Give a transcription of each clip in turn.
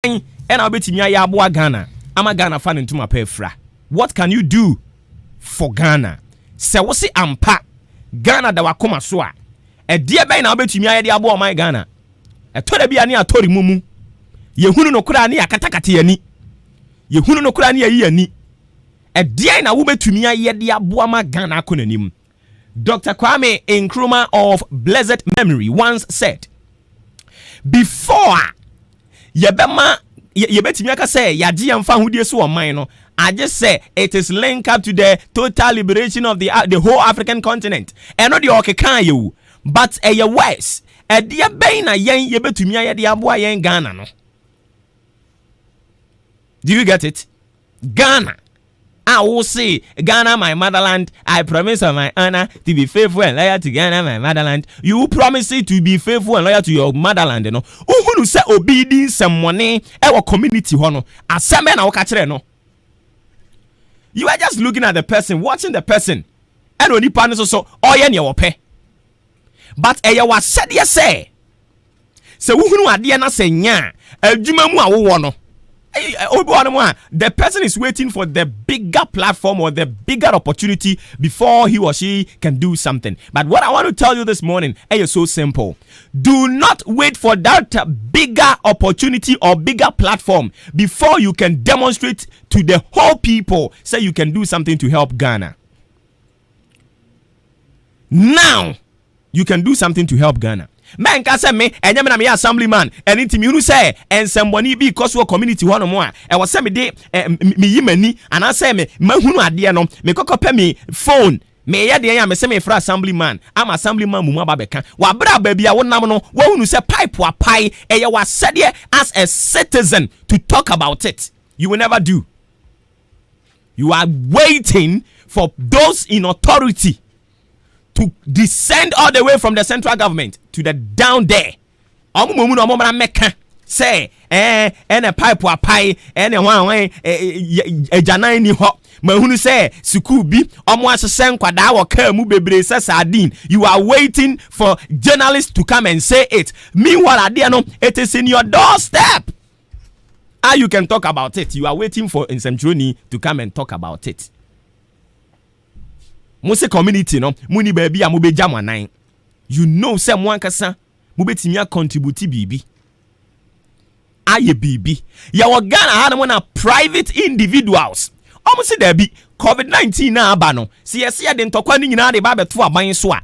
dan and I'll bet me ya aboa Ghana. Ama Ghana fan into my pefra. What can you do for Ghana? Se wo se ampa Ghana da wakoma so a. E die ben na obetumi aye de aboa man Ghana. E to da bia ne atori mumu. Ye hunu no kura ne akatakate yani. Ye hunu no kura ne yi yani. E die na wo betumi aye de aboa ma Ghana akonanim. Dr. Kwame Nkrumah of blessed memory once said, before yebetimi aka say yagye yamfa hodie so o man no, I just say it is linked up to the total liberation of the whole African continent. And not the okeka you, but a worse. A dear bay na yen yebetumi aye de aboa yen Ghana no. Do you get it? Ghana. I will say, Ghana, my motherland. I promise on my honor to be faithful and loyal to Ghana, my motherland. You promise it to be faithful and loyal to your motherland, you know. Who say obedience some money our community hono. As some men are catching no. You are just looking at the person, watching the person, and when you partner so yen your pay. But was said yes say. So who are the na say nya adwuma mu a wo no. The person is waiting for the bigger platform or the bigger opportunity before he or she can do something. But what I want to tell you this morning is so simple. Do not wait for that bigger opportunity or bigger platform before you can demonstrate to the whole people, say you can do something to help Ghana. Now, you can do something to help Ghana. Man can say me and me assemblyman and inti me say and somebody be cause we community one more e was say me de me yimani and I say me mahunu ade no me kokope me phone me ye de ya me say me fra assemblyman am assemblyman mu ababeka wa bra ba bia wonam no wo hunu say pipe wa pai e ye wa sade as a citizen to talk about it. You will never do. You are waiting for those in authority to descend all the way from the central government to the down there. Say, and a pipe wa pie, and a one way, a janine hop. Mahunu say, Sukubi, almost a sen quadawa kermu bebre sardine. You are waiting for journalists to come and say it. Meanwhile, Adiano, it is in your doorstep. How you can talk about it? You are waiting for Nsemchoni to come and talk about it. Mose community no muni baby a mobe jam anan. You know someone kasa mobetimi contribute bibi aye bibi ya wo Ghana ha no na private individuals almost there be COVID-19 na aba no se yesi ya de ntokwa ni nyina de ba beto aban so a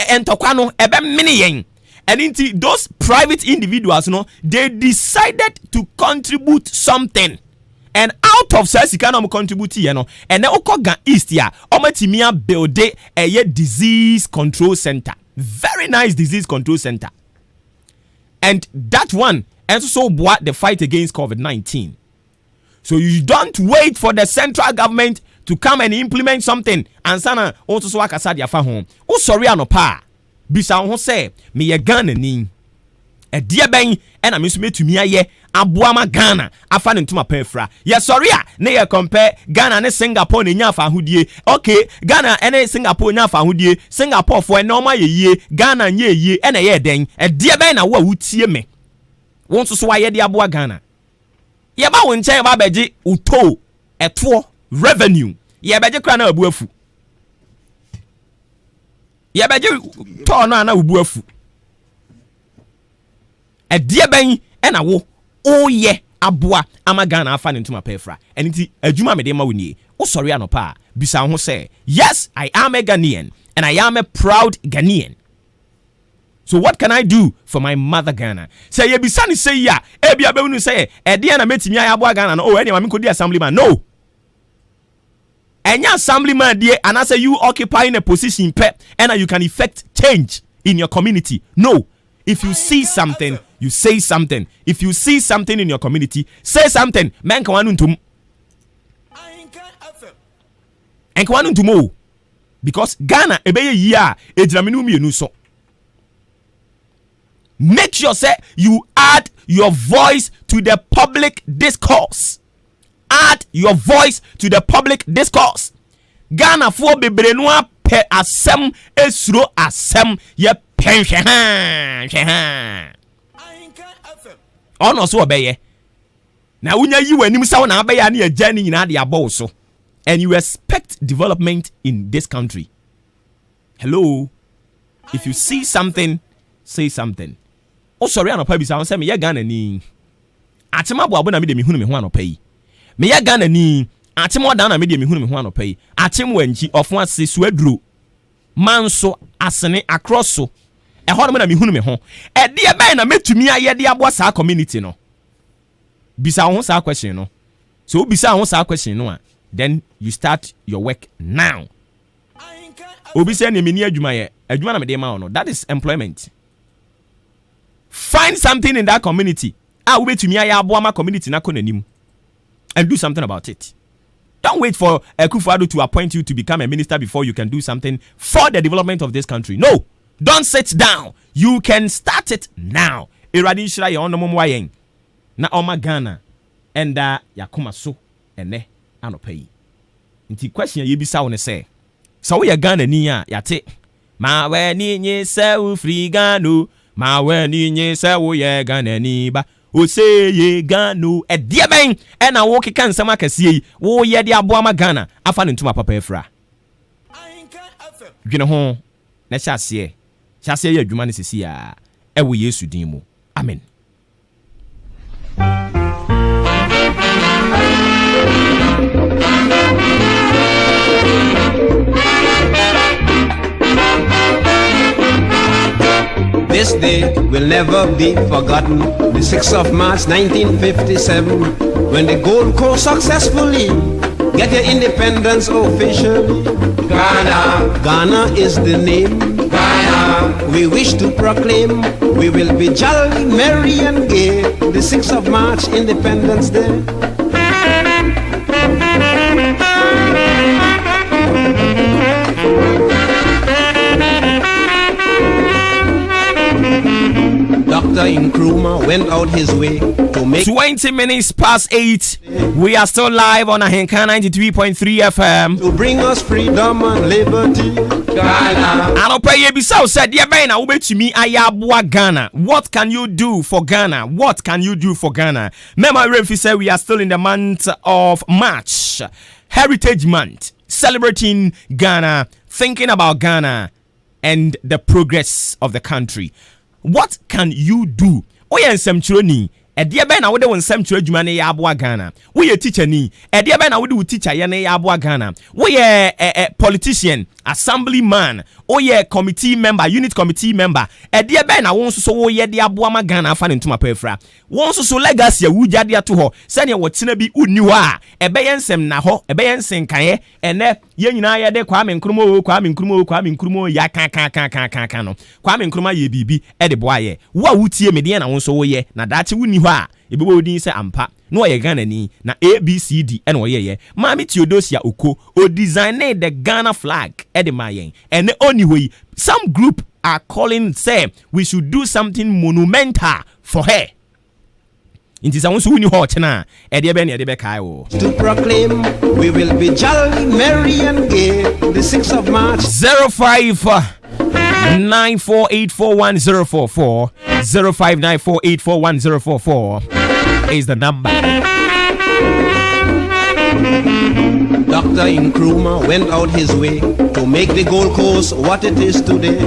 entokwa no ebe mini yen. And into those private individuals no, they decided to contribute something. And out of Sasika no contribute you know, and then Okoga East ya Omatimia build a disease control center. Very nice disease control center. And that one also what the fight against COVID-19. So you don't wait for the central government to come and implement something. And sana also so akasa dia fa home. O sorry anopa. Bisa ho say me ye Ghana ni. E dia ben e na me so metumi aye aboama Ghana afa ne ntoma pefra. Ye sorry a na ye compare Ghana ne Singapore ne nya afa hodie. Okay, Ghana ene Singapore nya afa hodie. Singapore fo ene oma ye yie, Ghana nye yie ene ye den. E dia ben na wo wutie me. Won so aye de aboa Ghana. Ye ba won nche ba beji uto eto revenue. Ye beji kra na abuafu. Ye beji to no ana ubuafu. E dia ben e na wo oye aboa ama Ghana afa ne ntoma pefra. Enti adwuma me de ma woni. O sori anopa bisa ho say, yes, I am a Ghanaian and I am a proud Ghanaian. So what can I do for my mother Ghana? Say ye bisa ni say ya, e bia be wonu say e de na metimi aye aboa Ghana no. Oh, ene ma me kodi assemblyman. No. Enya assemblyman die and I say you occupying a position pe and you can effect change in your community. No. If you see something, you say something. If you see something in your community, say something. Man kan wanu ntum. En kan wanu ntumo. Because Ghana ebeye yi a ejraminu mienu so. Make sure say you add your voice to the public discourse. Add your voice to the public discourse. Ghana for bebre no pe asem esuro asem ye penhwe ha. Ono so obeye na unya yi w'anim sa na abɛyɛ na yɛgya ne nyinaa de abɔ so, and you expect development in this country. Hello, if you see something, say something. Oh, sorry, I'm not say me ya Ghana ni. Atema bo na me de me hunu me ho anopa yi. Me ya Ghana ni. Atema da na me de me hunu me ho anopa yi. Atem wanchi ofo ase suaduro. Manso asene across so. E ho na me hunu me ho. E de e na metumi aye de abo sa community no. Bisa ho sa question no. So bisa ho sa question no, then you start your work now. Obi say na me ni adwuma ye. Adwuma na me de ma no. That is employment. Find something in that community. Wait to me ADWUMA community na konanim and do something about it. Don't wait for Akufo-Addo to appoint you to become a minister before you can do something for the development of this country. No, don't sit down. You can start it now. Eradi shira ye ono momwayen na oma Ghana and yakoma so ene anopai. Nti question ye bisa wo ne say. So we Ghana ni a yate. Ma we ni nye se u free Ghana. Ma we ni nye se wo ye Ghana ni ba. O say ye Ghana e de ben e na wo keka nsam akase yi wo ye de aboama Ghana afa ne ntuma papa efra. Dwene ho na hyase ye adwuma ne sisi a e wo Yesu din mu. Amen. This day will never be forgotten. The 6th of March 1957, when the Gold Coast successfully get their independence officially. Ghana is the name. Ghana, we wish to proclaim. We will be jolly, merry and gay. The 6th of March, Independence Day. Dr. Nkrumah went out his way to make 20 minutes past 8. We are still live on Ahenka 93.3 FM to bring us freedom and liberty. Ghana. Anopaye Bisau said, "Yeah, ben, I bet me ayaboa Ghana. What can you do for Ghana? What can you do for Ghana?" Mema Refi said we are still in the month of March, Heritage Month, celebrating Ghana, thinking about Ghana and the progress of the country. What can you do? Oye nsɛmkyerɛ ni ɛdeɛ bɛn na wode wo nsɛmkyerɛ adwuma ne yɛ aboa Ghana. Woyɛ teacher ni ɛdeɛ bɛn na wode wo teacher yɛ ne yɛ aboa Ghana. Woyɛ politician, assemblyman, woyɛ committee member, unit committee member. Ɛdeɛ bɛn na wo nso so woyɛ de aboa ma Ghana afa ne ntoma pɛfra. Wo nso so legacy a wugya de ato hɔ sɛnea wɔtena bi unni hɔ a ɛbɛyɛ nsɛm na hɔ ɛbɛyɛ nsenkaeɛ ɛnɛ yɛn nyinaa yɛ de Kwame Nkrumah ya kan no. Kwame Nkrumah yɛ bibi ɛde boayɛ. Wo a wutie me de na wo nso woyɛ na daakye wunni hɔ a ebebo odin sɛ ampa no ɔyɛ Ghana ni na ABCD ɛna ɔyɛ Mami Theodosia Oko o designed the Ghana flag ɛde ma yɛn ɛne oni hɔ yi. Some group are calling say we should do something monumental for her. Inti sa wonso wuni ho chena ede be ne ede be kai wo to proclaim we will be jolly, merry and gay the 6th of March. 0594841044 0594841044 is the number. Dr. Nkrumah went out his way to make the Gold Coast what it is today.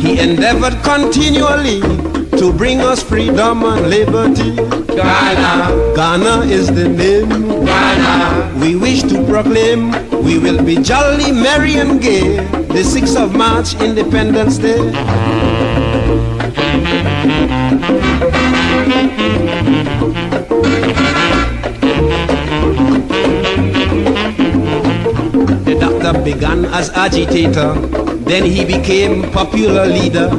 He endeavored continually to bring us freedom and liberty. Ghana is the name. Ghana, we wish to proclaim. We will be jolly, merry and gay. The 6th of March, Independence Day. The doctor began as agitator, then he became popular leader.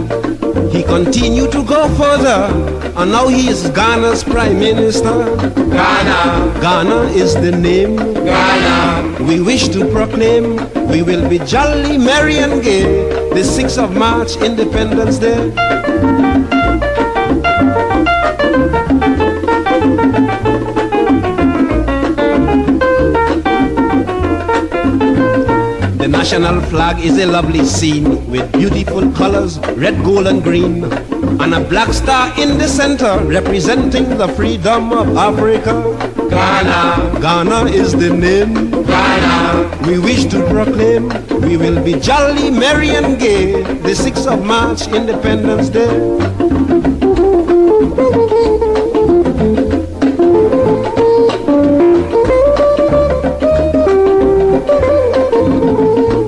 He continued to go further, and now he is Ghana's Prime Minister. Ghana is the name. Ghana, we wish to proclaim. We will be jolly, merry and gay. The 6th of March, Independence Day. The national flag is a lovely scene with beautiful colors, red, gold and green. and a black star in the center representing the freedom of Africa. Ghana, Ghana is the name. Ghana, we wish to proclaim we will be jolly, merry and gay the 6th of March, Independence Day.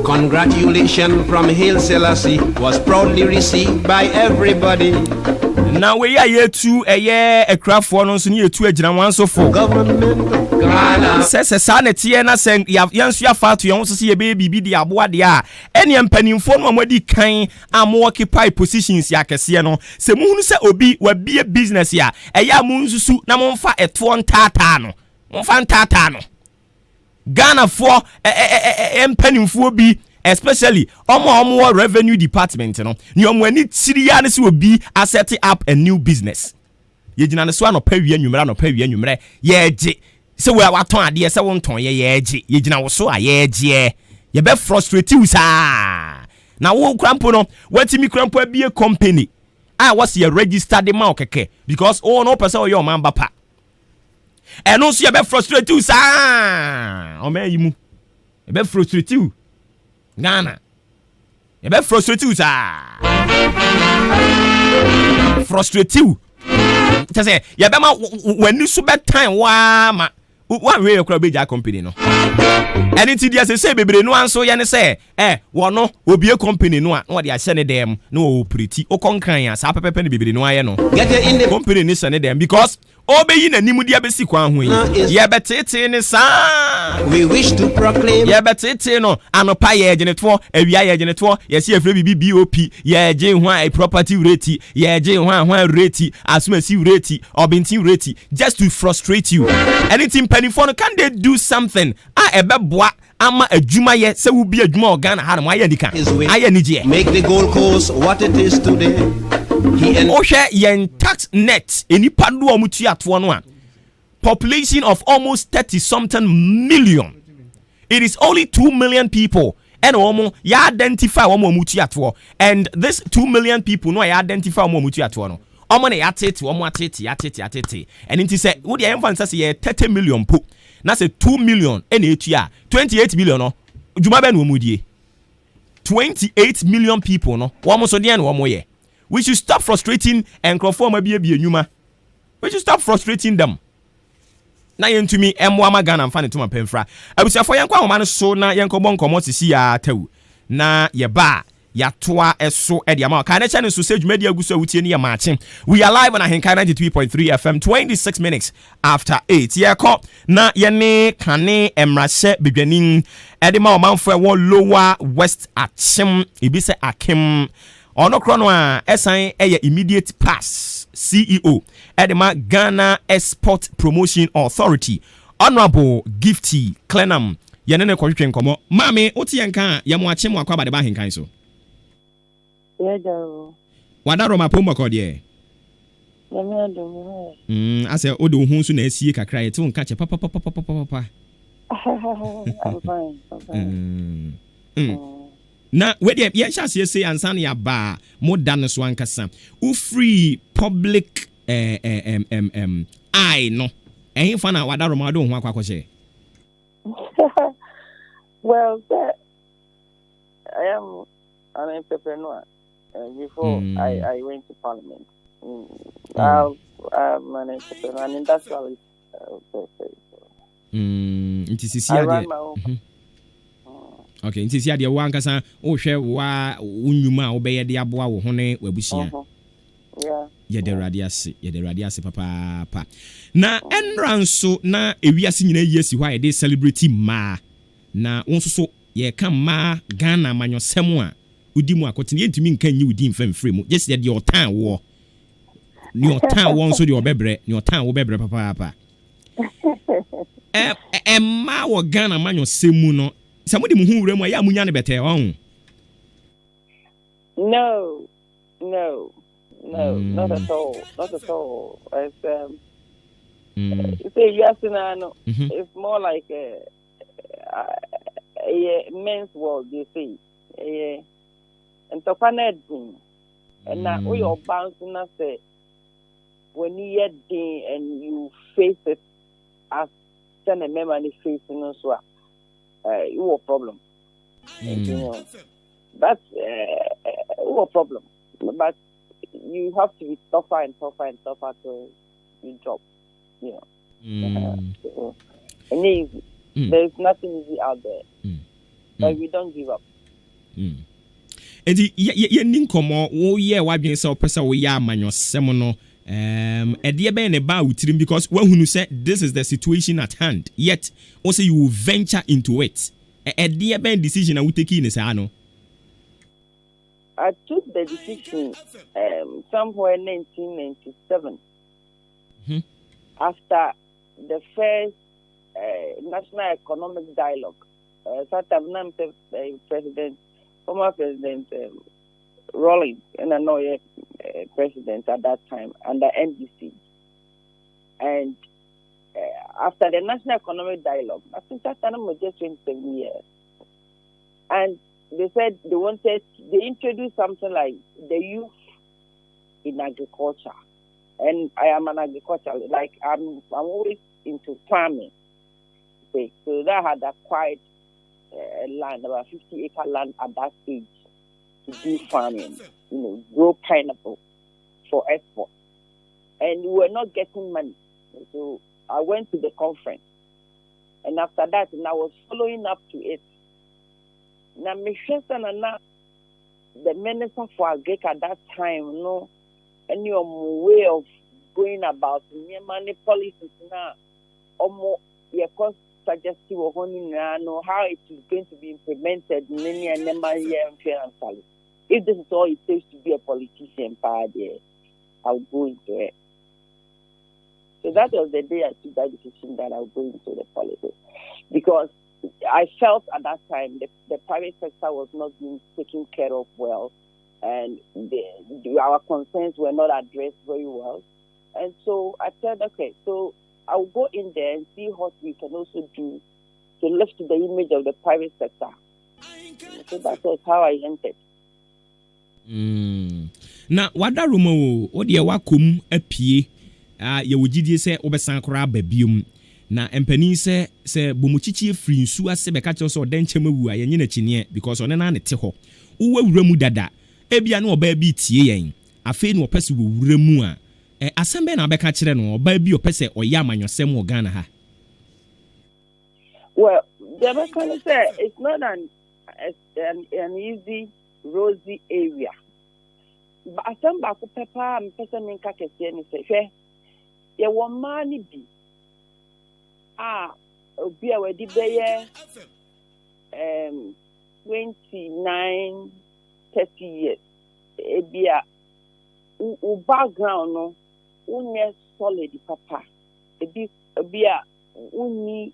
Congratulations from Haile Selassie was proudly received by everybody. Now we are here to a craft for us near to a general so for government. Ghana says a sanity and I send Yansia far to you see a baby be the abuadia. Any penny inform on what the kind am occupy positions yakasiano. Se moon se obi will be a business ya. A ya moon's suit namonfa at one tatano. Monfan tatano. Ghana for penny for be. Especially omo revenue department no nyom wani tiriya ne se obi set up a new business ye gina ne so anopa wi anwumra ye gye se we waton ade se wonton ye gye ye gina wo so a ye gye ye be frustrate you saa na wo krampo no watimi krampo abie company a was ye register de ma okeke because no person your man bapa eno so ye be frustrate you saa o ma yimu ye be frustrate you Ghana. You be frustrate you, sir. Frustrate you. Just say, you be ma when you so bad time, ma. One way you could be company no. Anything they say, baby, no answer. You say, one no, will be a company no. What they are sending them, no pretty. O concern, sa pepe baby no I no. Get in the company ni sending them because. Obey in a nimudia besi kwan hu ye betete ni sa we wish to proclaim ye betete no anopa ye genetwo awia ye genetwo ye se afre bibi bop ye je ho a property rate ye je ho rate asumasi rate obintin rate just to frustrate you anything penny for no can they do something ebeboa ama adwuma ye se wo bi adwuma organa ha no aye nika aye nije make the Gold Coast what it is today. Yen tax net enipa do omutu ato no a population of almost 30 something million. It is only 2 million people and omo ya identify omutu ato and this 2 million people no ya identify omutu ato no omo na ya tete omo atete and it say wo de emfa say ye 30 million po na say 2 million and etua 28 million no djuma be no omudie 28 million people no omo so de na omo ye. We should stop frustrating and conform a nyuma. We should stop frustrating them. Na yentu mi emwa Ghana mfa ne to mapemfra. Abusiafo yenkwa homa so na yenkobon komo sisi ya tawu. Na ye ba ya toa eso e de ama ka na cha ne so se dwumadi aguso awutie ne ye maache. We are live on Ahenkai 93.3 FM 26 minutes after 8. Ye ko na ye ne kane emrahye bedwanin e de ma Amanfo e lower west achem ebi se akem ono krono a esan eye immediate pass CEO edema Ghana Export Promotion Authority Honorable Gifty Clenham yenene kwhwehwe nkomo mame oti yenka yamo achemu akwa de ba henkan so yedo wadaro mapomba kodie yemedo ase odo hu so na asie kakra yete wonka che papa I'm fine. Na we dey ye chance say ansan ya ba mo dan so ankasa u free public I no ehim fa na wadaro ma do ho akwa che Well, I am an entrepreneur. Before I went to Parliament, I'm an entrepreneur, an industrialist. I run my own. Okay, nti sia de wo ankasa wo hwe wa unyuma obeye de aboa wo ho ne wabusia. Yeah. Ye de radiase papa. Na enranso na ewiase nyina yesi hwa ye de celebrity ma. Na won so ye kan ma Ghana manyosem a udi mu akotene yentimi nkan nyi udi mfamfre mu. Just de your time wo. Ni your time won so de obebre, ni your time wo bebre papa. Ma wo Ghana manyosem mu no somebody mu hu remu ya munya ne bete on. No, not at all. It's you say you have to know. It's more like a men's world. You see, and to connect. And now we are bouncing us when you get there and you face it as send a memory facing us, you have a problem. You know, that's a problem. But you have to be tougher and tougher and tougher to your job. You know, so, and easy. There's nothing easy out there. But we don't give up. And ye ninkomo wo ye wadwen se opese wo ya amanyosem no edie ben ne ba wutirim because when you say this is the situation at hand yet also you will venture into it edie ben decision na we take in say no. I took the decision somewhere in 1997 after the first national economic dialogue. Former President Rawlings, and I know president at that time under NDC. And after the national economic dialogue, I think that time was just 27 years. And they said they introduced something like the youth in agriculture. And I am an agriculturalist, like I'm always into farming. Okay, so that had acquired land, about 50-acre land at that age to do farming, grow pineapple for export. And we were not getting money. So I went to the conference. And after that, and I was following up to it. Now, the Minister for Agriculture at that time, any way of going about money policies now, suggestive of know how it is going to be implemented in any if this is all it takes to be a politician, I'll go into it. So that was the day I took that decision that I'll go into the politics. Because I felt at that time the private sector was not being taken care of well, and our concerns were not addressed very well. And so I said, okay, so I'll go in there and see what we can also do to lift the image of the private sector. So that was how I entered. Na wada rumo o de wakom apie ye wogidie se obesan kora babiom na empani se bomuchichi free nsu ase beka che so den chemawu a yenye na chine because one na ne te ho wo wura mu dada ebia na oba bi tie yen afi na opese wo wura mu a asembe na beka kire no oba bi opese oya amanyosem wo Ghana ha. Well, the American say it's not an easy rosy area. But asamba ko pepa am pese menka kese ni se hwe ye wo mani bi obi a wedi beye 29 30 years ebia u background no unye solid papa ebi a unni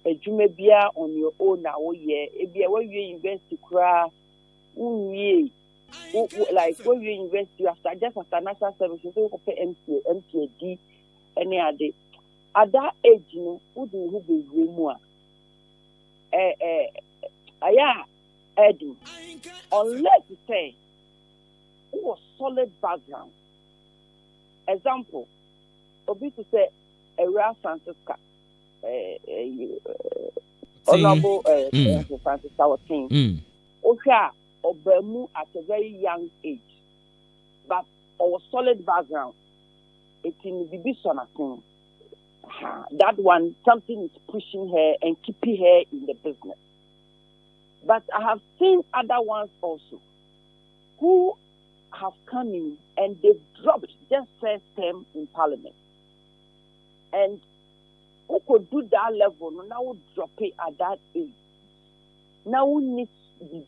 adwuma bia on your own na wo ye ebia we university kura unye like when you university after national service you go pay MPAD any other at that age no who do be mu aya edu unless you say who was solid background. Example obi to say Area Francisca honorable Francisca was saying Obemu at a very young age, but our solid background, it in the vision. That one, something is pushing her and keeping her in the business. But I have seen other ones also who have come in and they've dropped just first term in Parliament, and who could do that level now drop it at that age. Now we need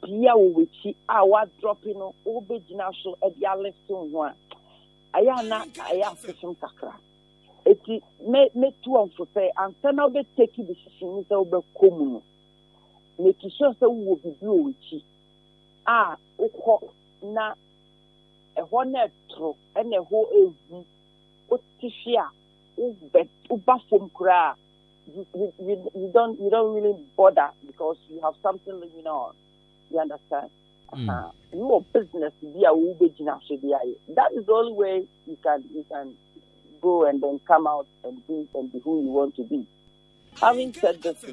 bia which our dropping on obejina so e dia lifting one aya question kakra eti me to am for say and now be take decision say obe komu no make sure say we will be which ukọ na e ho na tro e na ho evu o tihia u ba fom kra you don't really bother because you have something living on. You understand? Your business be a that is the only way you can go and then come out and be who you want to be. Having said this,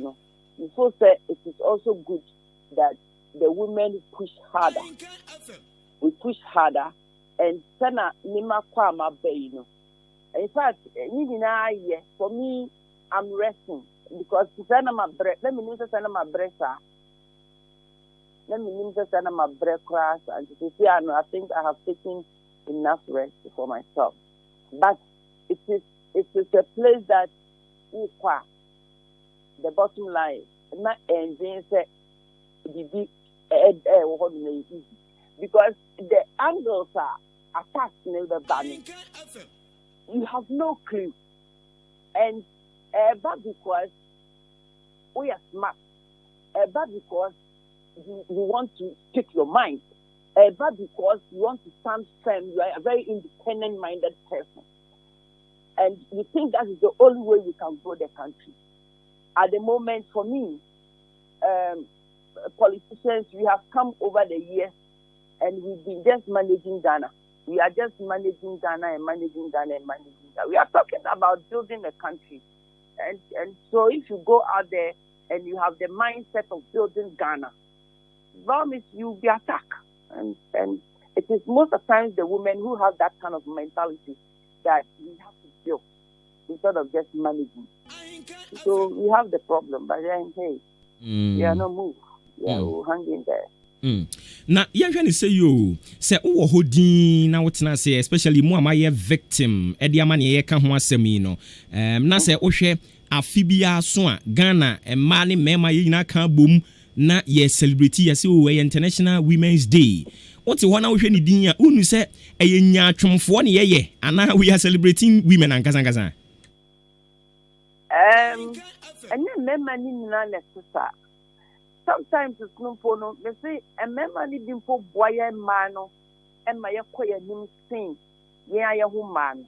before say it is also good that the women push harder. We push harder and sana nima kwa mabe, In fact, for me, I'm resting because let me my breath crash and I think I have taken enough rest for myself. But it is a place that the bottom line not engine say because the angles are attached to the banning. You have no clue. And but because we are smart, but because you want to speak your mind, but because you want to stand firm, you are a very independent-minded person. And you think that is the only way we can grow the country. At the moment, for me, politicians, we have come over the years and we've been just managing Ghana. We are just managing Ghana and managing Ghana and managing Ghana. We are talking about building a country. And so if you go out there and you have the mindset of building Ghana, promise you'll be attacked. And it is most of the times the women who have that kind of mentality that we have to build instead of just managing. So we have the problem, but then, hey, we are no move. We are hanging there. Na yɛhwɛ say you say wo ho din na wotena say especially mo ama ye victim e de ama ne ye ka ho asɛm yi no na say wohwɛ afibia so a Ghana emma ne mema ye nyina ka bom na ye celebrate ye say o International Women's Day. What you want to wohwɛ ne din a unu say e nya atwomfo ne ye ana we are celebrating women ankasa. Anya mema ni nyina necessary. Sometimes it's no no. They say a member needing for boy and man, and my acquire him sing. Yeah, ya woman.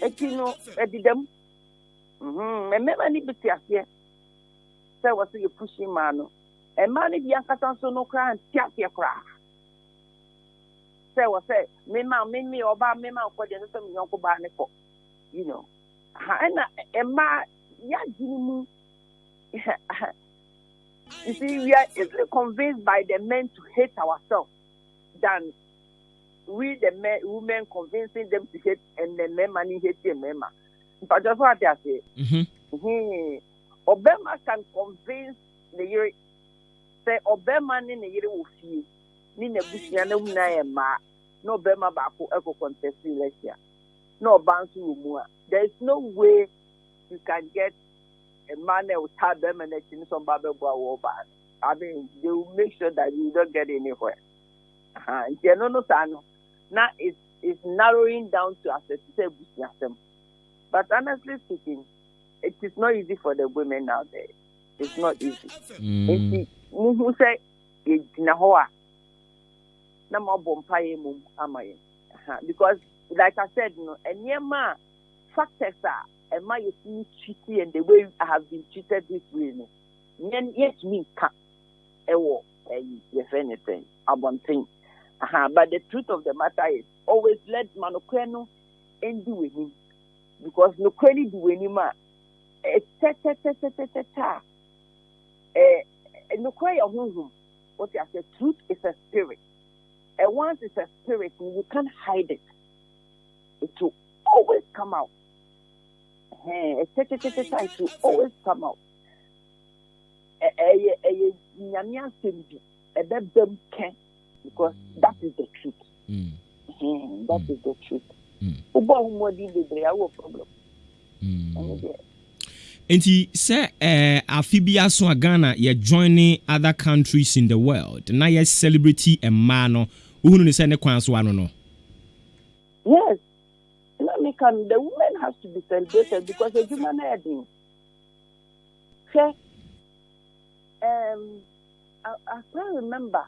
Etino, edidem. A member need to be here. Say what you pushing man. A man if you are so no cry and tap your cry. Say what say, me or ba me ma kwa jeno some yonko ba neko. You know. And a ma ya jinu. You see, we are easily convinced by the men to hate ourselves than we the women convincing them to hate and the men money hate the men. But that's what I say. Obama can convince the year say Obama in the year will feel Nina Bushiana ma no Obama Baku echo contest election. No Bansu Umua. There is no way you can get a man will tell them and they some Bible. I mean, they will make sure that you don't get anywhere. Now it's narrowing down to a but honestly speaking, it is not easy for the women out there. It's not easy. Who say it's Nahoa? Because, like I said, and Yema factors are. And my treaty and the way I have been treated this way, yet me can't. If anything, I want thing. But the truth of the matter is, always let Manokweno end with him because no credit do any man. No cry of home. What I say, truth is a spirit. And once it's a spirit, you can't hide it. It will always come out. It will always come out. Because that is the truth. That is the truth. Problem. And he said, Afibia so Ghana, you're joining other countries in the world. Now you're celebrity and mano. Who is any quans one? Yes. The women have to be celebrated because the human heading. Okay. I can't remember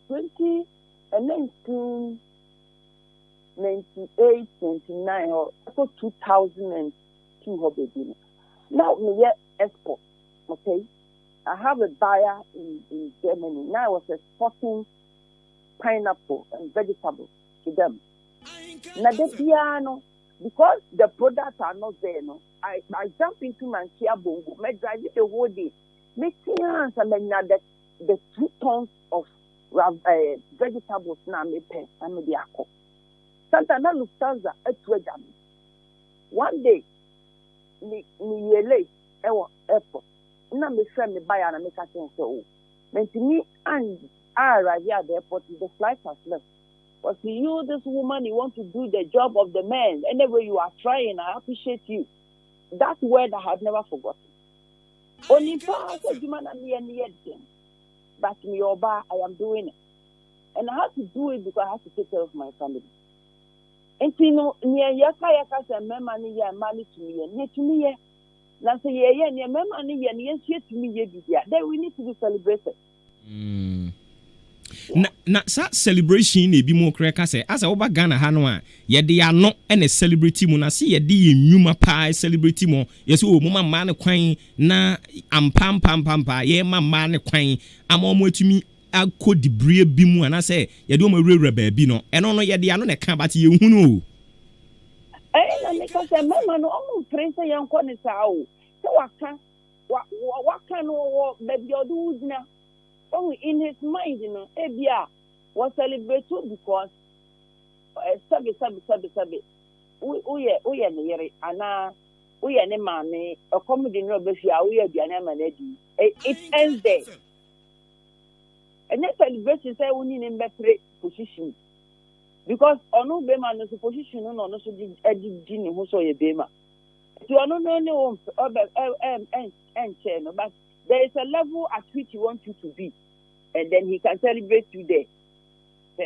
1998, 99 or 2002 hobby. Now we export, okay? I have a buyer in Germany. Now I was exporting pineapple and vegetables to them. Now because the products are not there, no, I jump into Maakye bongo, I drive it the whole day, making the 2 tons of vegetables now me pay and me diako. Sometimes I Lufthansa at Wedam. One day, me late airport. Now me friend me buy and make a sense so. When to me and I arrive here at the airport, the flight has left. But to you, this woman, you want to do the job of the man. Anyway, you are trying. I appreciate you. That word I have never forgotten. Only for human and me but me Oba, I am doing it. And I have to do it because I have to take care of my family. And you know, near Yaka say, my money, money to me, and to me, now say, yeah, near my money, and yes, to me, then we need to be celebrated. Na sa celebration na ebi mo kreka say asa oba Ghana ha no a ye de ya no na celebrity mu na se ye de ye nwuma pa celebrity mo ye se o mo ma ne kwan na ampam ye ma ne kwan ama mo atumi akodi brie bi mu ana se ye de o ma rewura ba bi no eno no ye de ya no ne ka ba te ye hunu o na me ka say mama no o mo prince yan ko ne sa o se waka no ba bi odu uzna. Oh, in his mind, you know, Ebia was celebrated because sabi. We are near Anna, we are mammy, a comedy no befia, we are Diana Manedi. It ends there. And that celebration say we need in better position. Because on no bema no position no so did Jimmy who saw a bema. You are no but there is a level at which you want you to be. And then he can celebrate you there.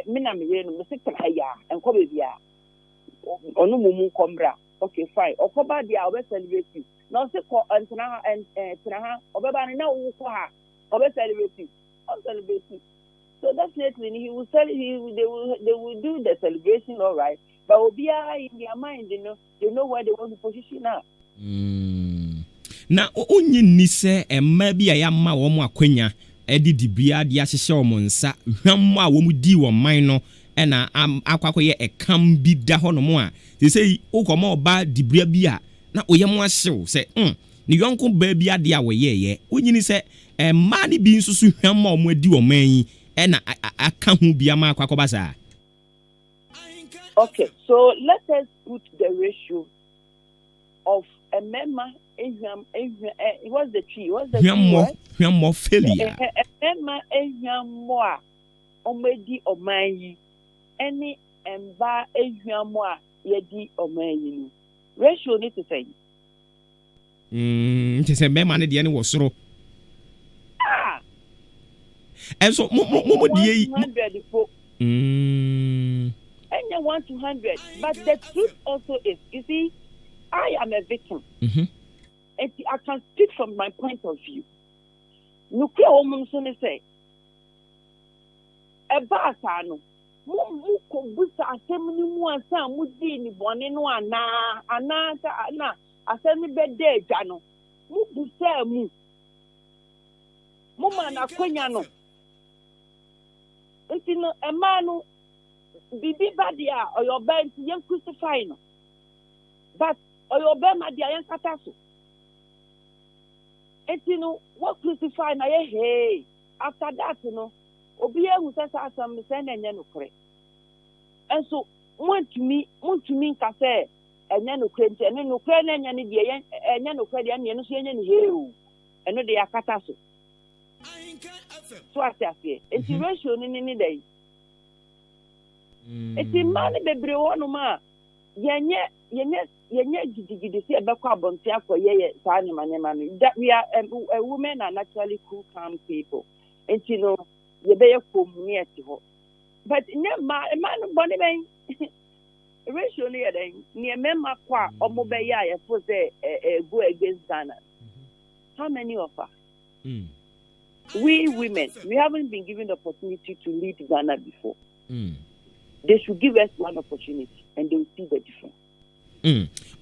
Mina me no se traya and ko be bia. Onu mumu kombra. Okay, fine. Okoba dia obe celebrate you. No se ko antena and tena obeba na wo ko ha. Obe celebrate you. Obe celebrate you. So definitely they will do the celebration all right. But obia in their mind, you know where they want to position now. Na onye ni se emma bia ya ma wo mo akwanya edi dibia dia hyehye wo nsa hwammo a wo mu di wo man no na akwakoye ekam bi da ho no mo a sei ukoma oba dibia bi a na oyem ahyew se ni yonko ba bi ade a wo yeye onyini se emma ni bi nsusu hwammo wo mu adi wo man yi na aka hu bia ma akwakoba sa. Okay, so let us put the ratio of a member. What's the tree? What's the tree? More failure. Emma Ehiamoa Omedi Omayi. Any Emba Ehiamoa Yedi Omayi. Ratio need to say. It is a man at the end was so. And so, Momo D. 1 to 100. But the truth also is, you see, I am a victim. And I can speak from my point of view. Nuclear woman soon say, a basano, Muko Busa, assembly one son would be in one in one, Anna, assembly bed day, Jano, Mubusa, Mumana Queniano. It's in a man, Bibi Badia, or your band, young crucifying. But, or your band, my dear, young Catasso. And you know what crucify na hey after that obiye who says some send and no correct. And so want to me ka say enya no correct and no correct enya ni de enya no correct enya no so enya ni heu eno de akata so ati inspiration ni dey eti man bebre wonu ma yenye gidigidi si ebekwa abonte akoye saa nyama that we are women are naturally cool calm people and you know ye be community ho but man body ben ratio ni eden ni memma kwa omo be ya ye for say go against Ghana. How many of us we women we haven't been given the opportunity to lead Ghana before. They should give us one opportunity and they will see the difference.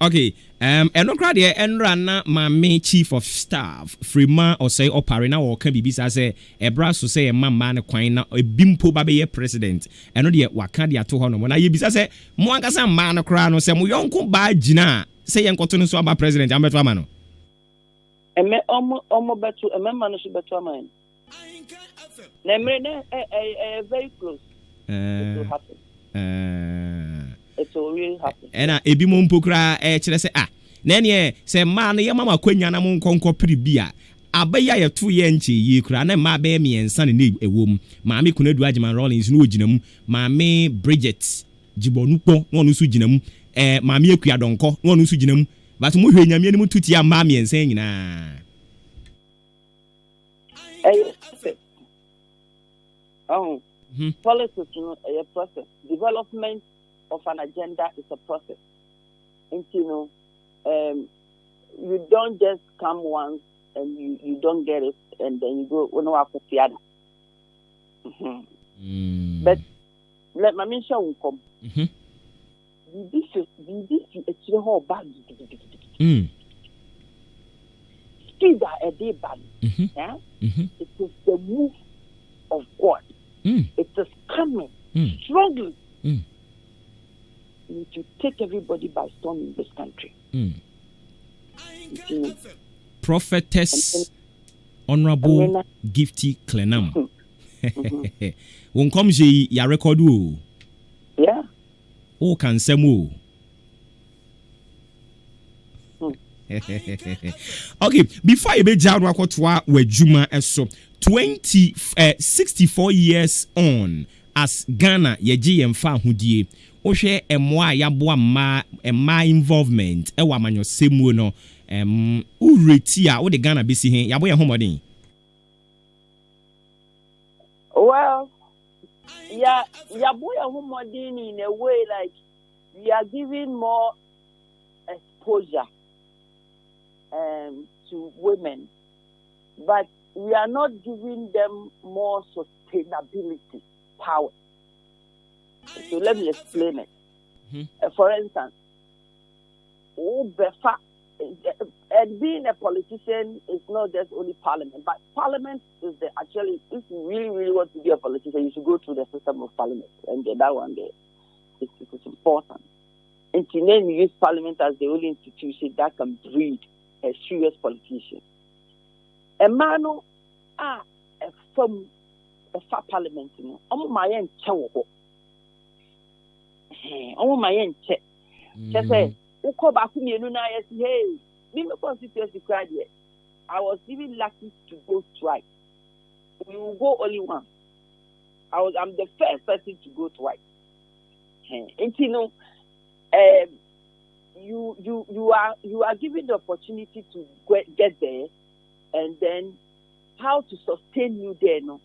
Okay. Enokra de enra na mame chief of staff Frima or say opare na wo kan bibisa say ebra so say mama ne kwan na ebimpo ba be ye president eno de waka de ato ho no na ye bisa say mo ankasa mma no kra no say mo yonko ba gina say yenkoto no so aba president ambeto ama no eme omo betu eme ma no so betu ama en na me na very close it will happen it will really happen. Ena ebi mo mpokra kire se na ne se ma no ye mama kwanya na mo nkonko pribia abaya ye to ye nche yi kura na ma be miensa ne ewom maame kunadu agyeman Rollins no oginam maame Bridget Jibonukpo no no so ginam maame akua donko no no so ginam but mo hwe nyame ne mututi ya ma miensa nyina politics is a process. Development of an agenda is a process. And you don't just come once and you don't get it and then you go the other. But let my mention will come. This is a whole bag. Speed a day bag. Yeah? It is the move of God. It is coming strongly. You need to take everybody by storm in this country. Prophetess Honorable Gifty Clenam. Won come je ya record o. Yeah. O kan semo. Okay, before I be jaw akotwa wadwuma eso 64 years on as Ghana yeji yemfa hodie ohwe emoa yaboa ma involvement e wa manyo semu no ureti a wo de Ghana besi hen yabo ye homodin. Well, yeah, yabo ye homodin in a way like we are giving more exposure to women, but we are not giving them more sustainability power. So let me explain it. For instance, and being a politician is not just only parliament, but parliament is actually, if you really want to be a politician, you should go through the system of parliament, and that one there it is important. And to then use parliament as the only institution that can breed a serious politician. A man from a far parliament, my end check. My end check. Just say, "Uko baku mi enu na yesi hey." Me constituency cried here. I was even lucky to go twice. We will go only once. I'm the first person to go twice. And you are given the opportunity to get there, and then how to sustain you there, no?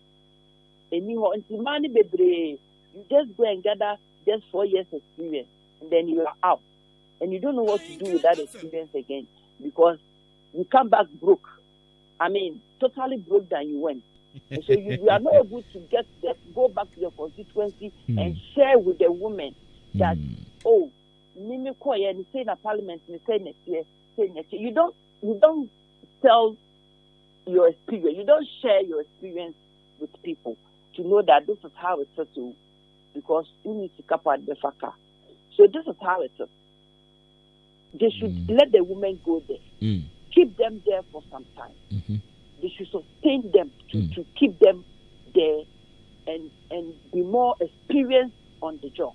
And you just go and gather just 4 years experience, and then you are out, and you don't know what to do with that experience again because you come back broke. I mean, totally broke than you went. And so you are not able to go back to your constituency and share with the women that say in a parliament, say next year. You don't tell your experience. You don't share your experience with people to know that this is how it's settled because you need to cap at the faka. So this is how it is. They should let the women go there. Keep them there for some time. They should sustain them to keep them there and be more experienced on the job.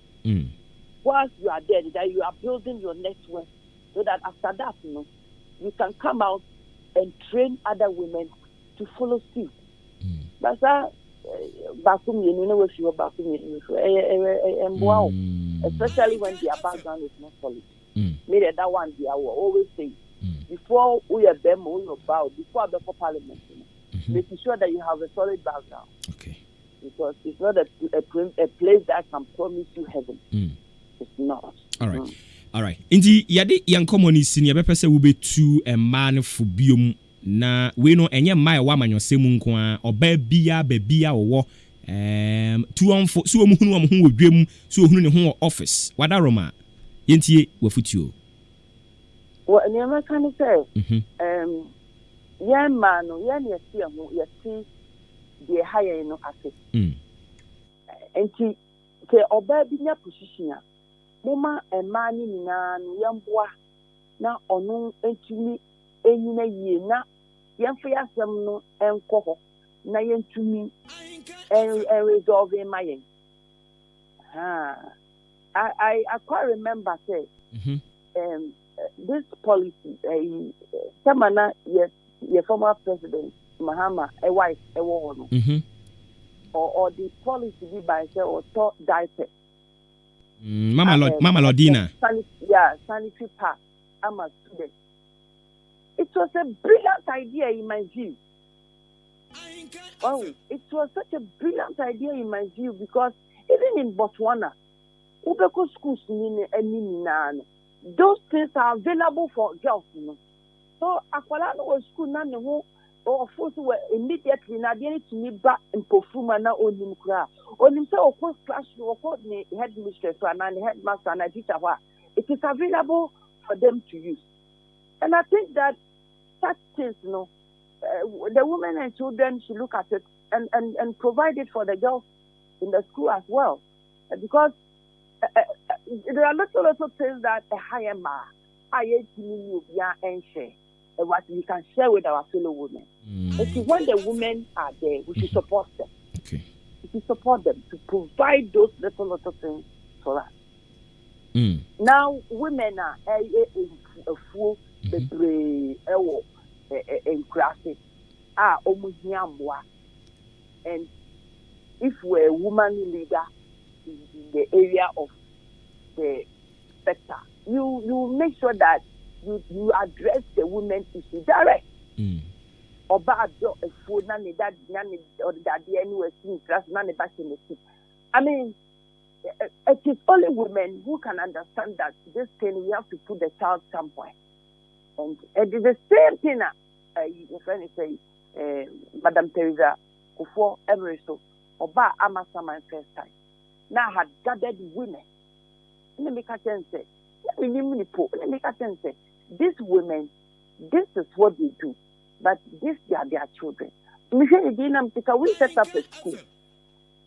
Whilst you are there, that you are building your network so that after that, you can come out and train other women to follow suit. But especially when their background is not solid. Me that one I will always say before we are them we are bow before the parliament, making sure that you have a solid background. Okay. Because it's not a place that can promise you heaven. It's not. All right. All right. Indeed, yade yankomoni sini yabepese ube tu man fubium na we no enye mai wa manyosemu nko a oba bia wo tu onfo so omuhunu omhu wodwem so ohunu ne ho office wada roma yentie wafutuo Well, the American say, young man, young you see the higher no asset. And the Obabinya position, Mama and Manny Nan, young boy, now or no, and to me, any year, now, young for some and coho, now to me, and resolve in my end. I quite remember say this policy Samana your former president Mahama a wife a woman or the policy be by say or talk diaper Mama Lodina sanitary pack. I'm a student. It was a brilliant idea in my view. Oh, it was such a brilliant idea in my view because even in Botswana, Ubeko schools those things are available for girls. So Akwala no school na ne ho or force were immediately na dey to me back in Pofuma na onim kra. Onim say okọ class okọ ne headmistress and the headmaster and teacher wa. It is available for them to use. And I think that such things, the women and children should look at it and provide it for the girls in the school as well. Because there are little things that a higher mark, and share what we can share with our fellow women. When the women are there, we should support them. Okay. We should support them to provide those little things for us. Now, women are a fool, the brave, and crafty, almost yamwa. And if we're a woman leader in the area of the sector, you make sure that you address the women issue direct. Or bad a food, none that or that the anywhere seems none back in the seat. I mean, it is only women who can understand that this thing we have to put the child somewhere. And it is the same thing. Your friend say, Madam Teresa, before every so, Oba Amasama first time. Now had gathered women. Let me catch and say, let me catch and say, these women, this is what they do, but these are their children. We set up a school,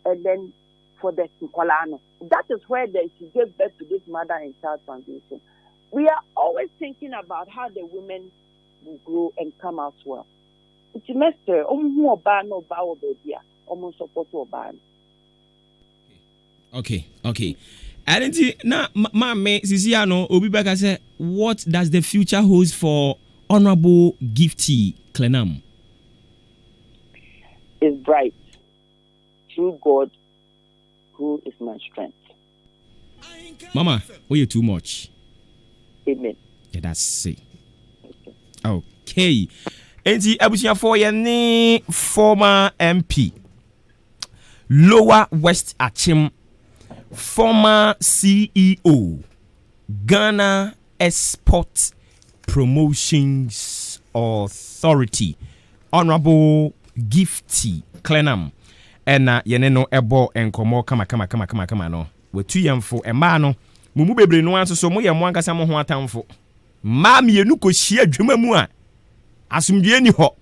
and then for the Nkolano. That is where she gave birth to this Mother and Child Foundation. We are always thinking about how the women will grow and come out well. It's a master. Okay. And now, Mame, Sisiano, Obibaka said, what does the future hold for Honorable Gifty Clenam? It's bright. Through God, who is my strength. Mama, oh, you're too much. Amen. Yeah, that's it. Okay. And the Abusia for your former MP, Lower West Achim, former CEO, Ghana Export Promotions Authority, Honorable Gifty Clenam, and yeneno ebo enkomo kama no. We tu yemfo ema no. Mumu bebre no anso so mo ye mo ankasa mo ho atamfo. Ma mienu ko hia dwuma mu a asumdue ni ho.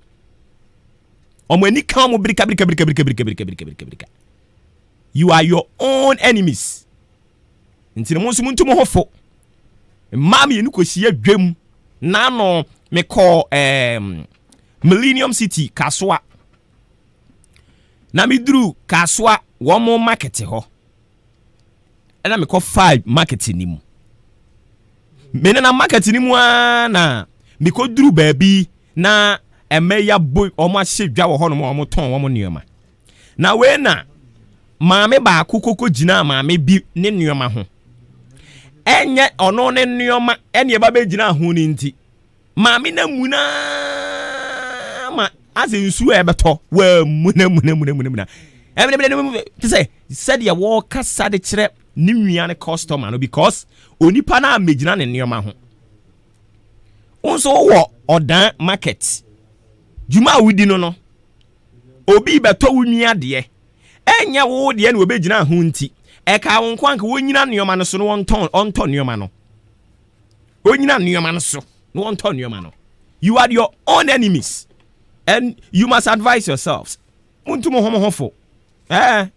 Omani kan mo brika. You are your own enemies. Ntire mo nsumu ntumo hofo. Ma mienu ko hia dwam na no me call Millennium City Kaswa. Na midru Kaswa womo market ho. And I call 5 marketing ni mu. Mena na marketing ni mu na me ko duru baby na emeya boy omo ahedwa wo ho no mo ton wo mo nioma. Na we na maame ba akokoko gina maame bi ne nioma ho. Enye ono ne nioma ene ba be gina ho ni nti. Maame na mu na ma azensu ebeto wa muna. Said ya walk kasa de kire ni nwia ne customer no because onipa na amegina ne nioma ho. Onso wo odan market. Juma wudi no. Obi beto wunua de. Enya wo de na obegina ho nti. E ka won kwanka wonyina nioma no so no onton nioma no. Onyina nioma no so. No one turn your man. You are your own enemies. And you must advise yourselves. Muntu mo homo hofo.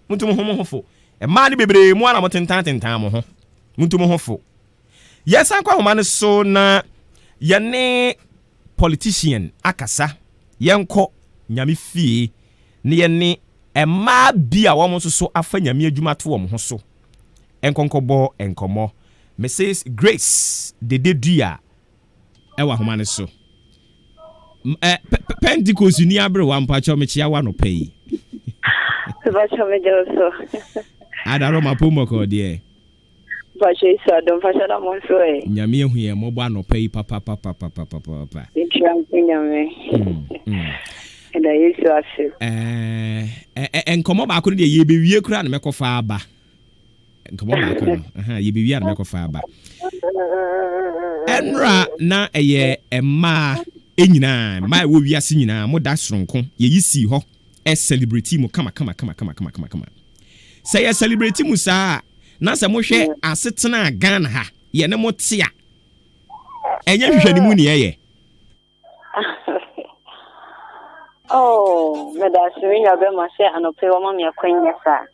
Muntu mo homo hofo. E man bebre mo ana mo tentan mo ho. Muntu mo hofo. Yes, akwa ho man so na yene politician akasa. Yenko nyame fie ne yene ema bia wo mo so afa nyame adwuma to wo mo so. Enkonkobo enkomo. Mrs. Grace Dededua ewa ho man so. Pentecost ni abre wa mpacho mechia wa no pay. Bacho me so. Adaro mapomo ko de. Bacho isa don fasha da mo so e. Nyame ehu ye mo bwa no pay papa. Intram nyame. And I used to ask. Enkomo ba ko de ye be wie kura na mekofa aba. Enkomo ba ko no. Ye be wie na mekofa aba. Enra na eye emma enyina my wo wiase nyina mo da soronko ye yisi ho e celebrate mu kama say ye celebrate mu saa na se mo hwe asetena Ghana ha ye ne mo tia enya hwehwani mu ne ye oh me da swinya be ma se anope wo ma me akwanya sa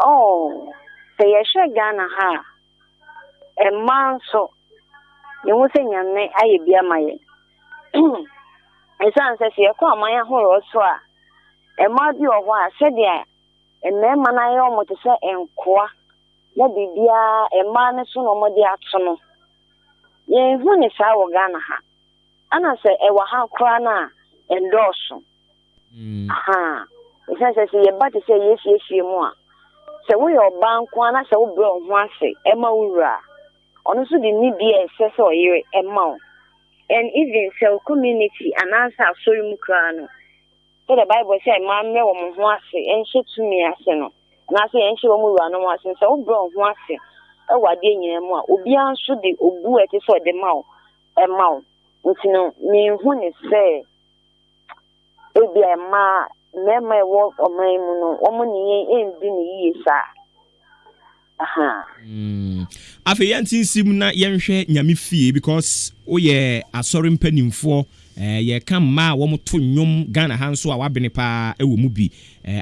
oh say ye hwe Ghana ha e man so ye wo se nyame aye bia maye esan se se ko amanya horo so a e ma bi o ho a se dia e mema na ye o mo te se enkoa na bibia e ma ne so no mo de ato no ye hu ne sa wo Ghana ha ana se e wa ha kra na endorso aha esan se ye ba te se ye mu a se wo yo banko na se wo bro ho ase e ma wura ono so di ni bia ese oyire emma and even so community and answer sorry mu kra no so the Bible say man me wo mo ho ase enhye tumi ase no na say enhye wo mu wura no ase so wo bro ho ase e wade nyina mu a obi anso de obu ete so de ma emma ntino me hu ne say e bia ma me wo o man mu no o mo ni endi ni yi sa aha afi yantinsim na yenhwe nyame fie because oye asori mpanimfo ye kan ma wo moto nnwom Ghana hanso a wabene pa ewo mu bi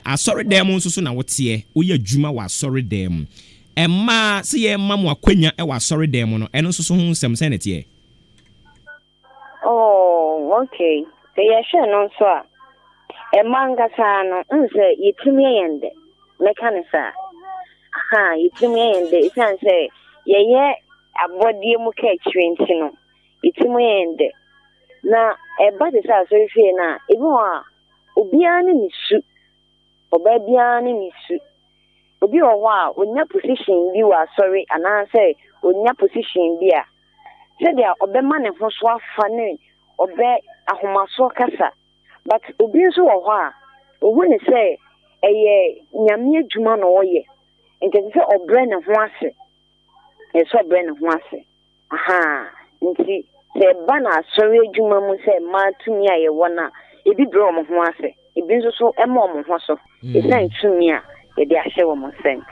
asori dem nso so na wote oye adwuma wa asori dem emma se ye ma mo akwanya e wa asori dem no eno nso so hu nsem senete oh okay se ye hwe no so a emma ngasa no nse yitimi yende mekanisa aha yitimi yende isan se ye abodie mu ka chwenti no itimu yende na eba de sa so fie na ebi ho a obia ne nisu oba bia ne nisu obi ho a onya position bi wa sorry ana say onya position bi a se dia obema ne ho so afa ne obe ahomaso kasa but obi nso ho a owu ne say eye nyame adwuma no oye enti se obre ne ho ase eso brand ho ase aha nti se bana sori adwuma mu se ma tumi aye wona ebi bro mo ho ase ebi nso so ema mo ho so esan tumi a ye de ahye wo mo sent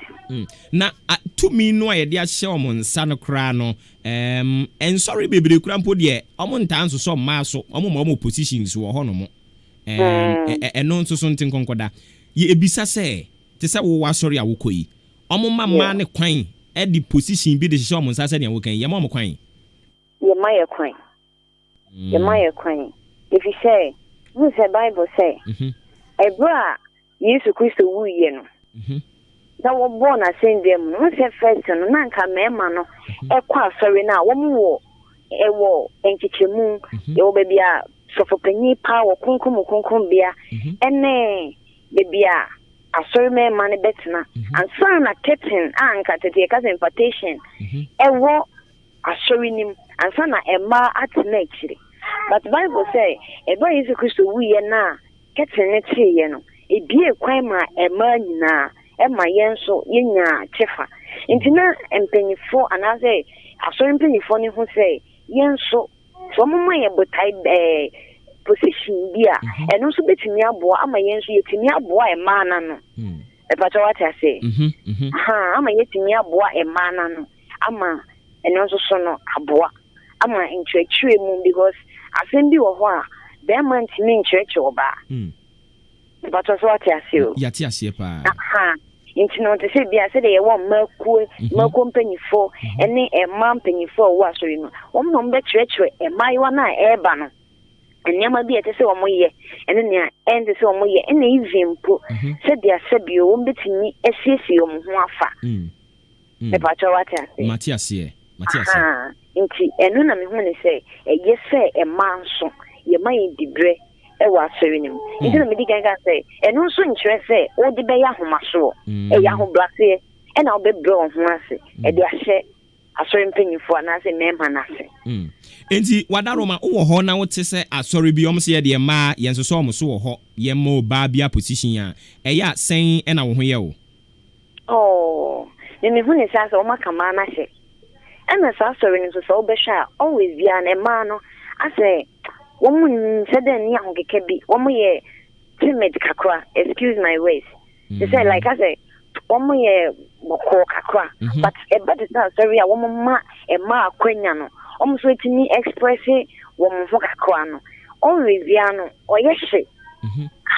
na tumi no a ye de ahye wo mo nsa no kra no sorry bebre kra mpo de omo nta nso so ma so omo positions wo ho no mo eno nso so ntin konkoda ye ebisa se te se wo wa sorry a wo koyi omo ma ne kwan the position be the show on Saturday and weekend. Your mom crying. Your my queen. Your my queen. If you say, who's the Bible say, a bra, Jesus Christ, woo ye no. That was born as saying them, no say first and none can memano, a qua sorry now, one more, a war, and kitchen, your baby, so for penny power, kunkum beer, and nay, baby. Asori me mani betna and son na captain anka tete ka invitation ewo asori nim and son na emma at next but Bible say eba Jesus Christ wuye na captain ne tie no e bie kwan ma emma nyina emma yenso yenya chefa intina empenifo anaze asori empenifo ne ho say yenso so mo ye botai position bia eno so betimi aboa ama yenso yetimi aboa emana no e pato what I say ama yetimi aboa emana no ama eno so no aboa ama nkyerɛkyerɛ mu because asɛm bi wɔ hɔ a bɛrima ntumi nkyerɛkyerɛ ɔbaa but ɔsɛ wɔte ase o yɛte aseɛ paa nti no te sɛ bia sɛ de yɛwɔ mmakuo mpanyifo ne ɛma mpanyifo a wɔwɔ asɔre no wɔn na wɔbɛkyerɛkyerɛ mmaayewa no a ɛreba no nneɛma bi a ɛte sɛ wɔn yɛ ɛne nea ɛnte sɛ wɔn yɛ ɛna even mpo sɛdeɛ sɛbio wɔn bɛtumi asiesie wɔn ho afa ɛpatwa wɔte ase mate aseɛ nti ɛno na mehu ne sɛ ɛyɛ sɛ ɛma nso yɛma yɛ dibrɛ ɛwɔ asɔre no mu nti na medi kan ka sɛ ɛno nso nkyerɛ sɛ wode bɛyɛ ahomasoɔ ɛyɛ ahobraseɛ ɛna wobɛbrɛ wo ho ase ɛde ahyɛ asɔre mpanyimfoɔ anaasɛ mmarima no ase enti wadaroma wowɔ hɔ na wote sɛ asɔre bi ɔm sɛ yɛde mmaa yɛnsosɔ ɔmo so wɔ hɔ yɛma ɔbaa bi a position a ɛyɛ a sɛn ɛna wo ho yɛ wo mehu ne saa sɛ wɔmaka maa no ahyɛ ɛna saa asɔre no nso sɛ wobɛhwɛ a always biara na mmaa no asɛ wɔn nsɛ dɛ ne ahokeka bi wɔn yɛ timid kakra excuse my words they say like I say wɔn yɛ bɔkɔɔ kakra but ɛbɛ te sɛ asɔre a wɔn ma ɛma akwanya no wɔn nso etimi express wɔn ho kakra no always bia no ɔyɛ hye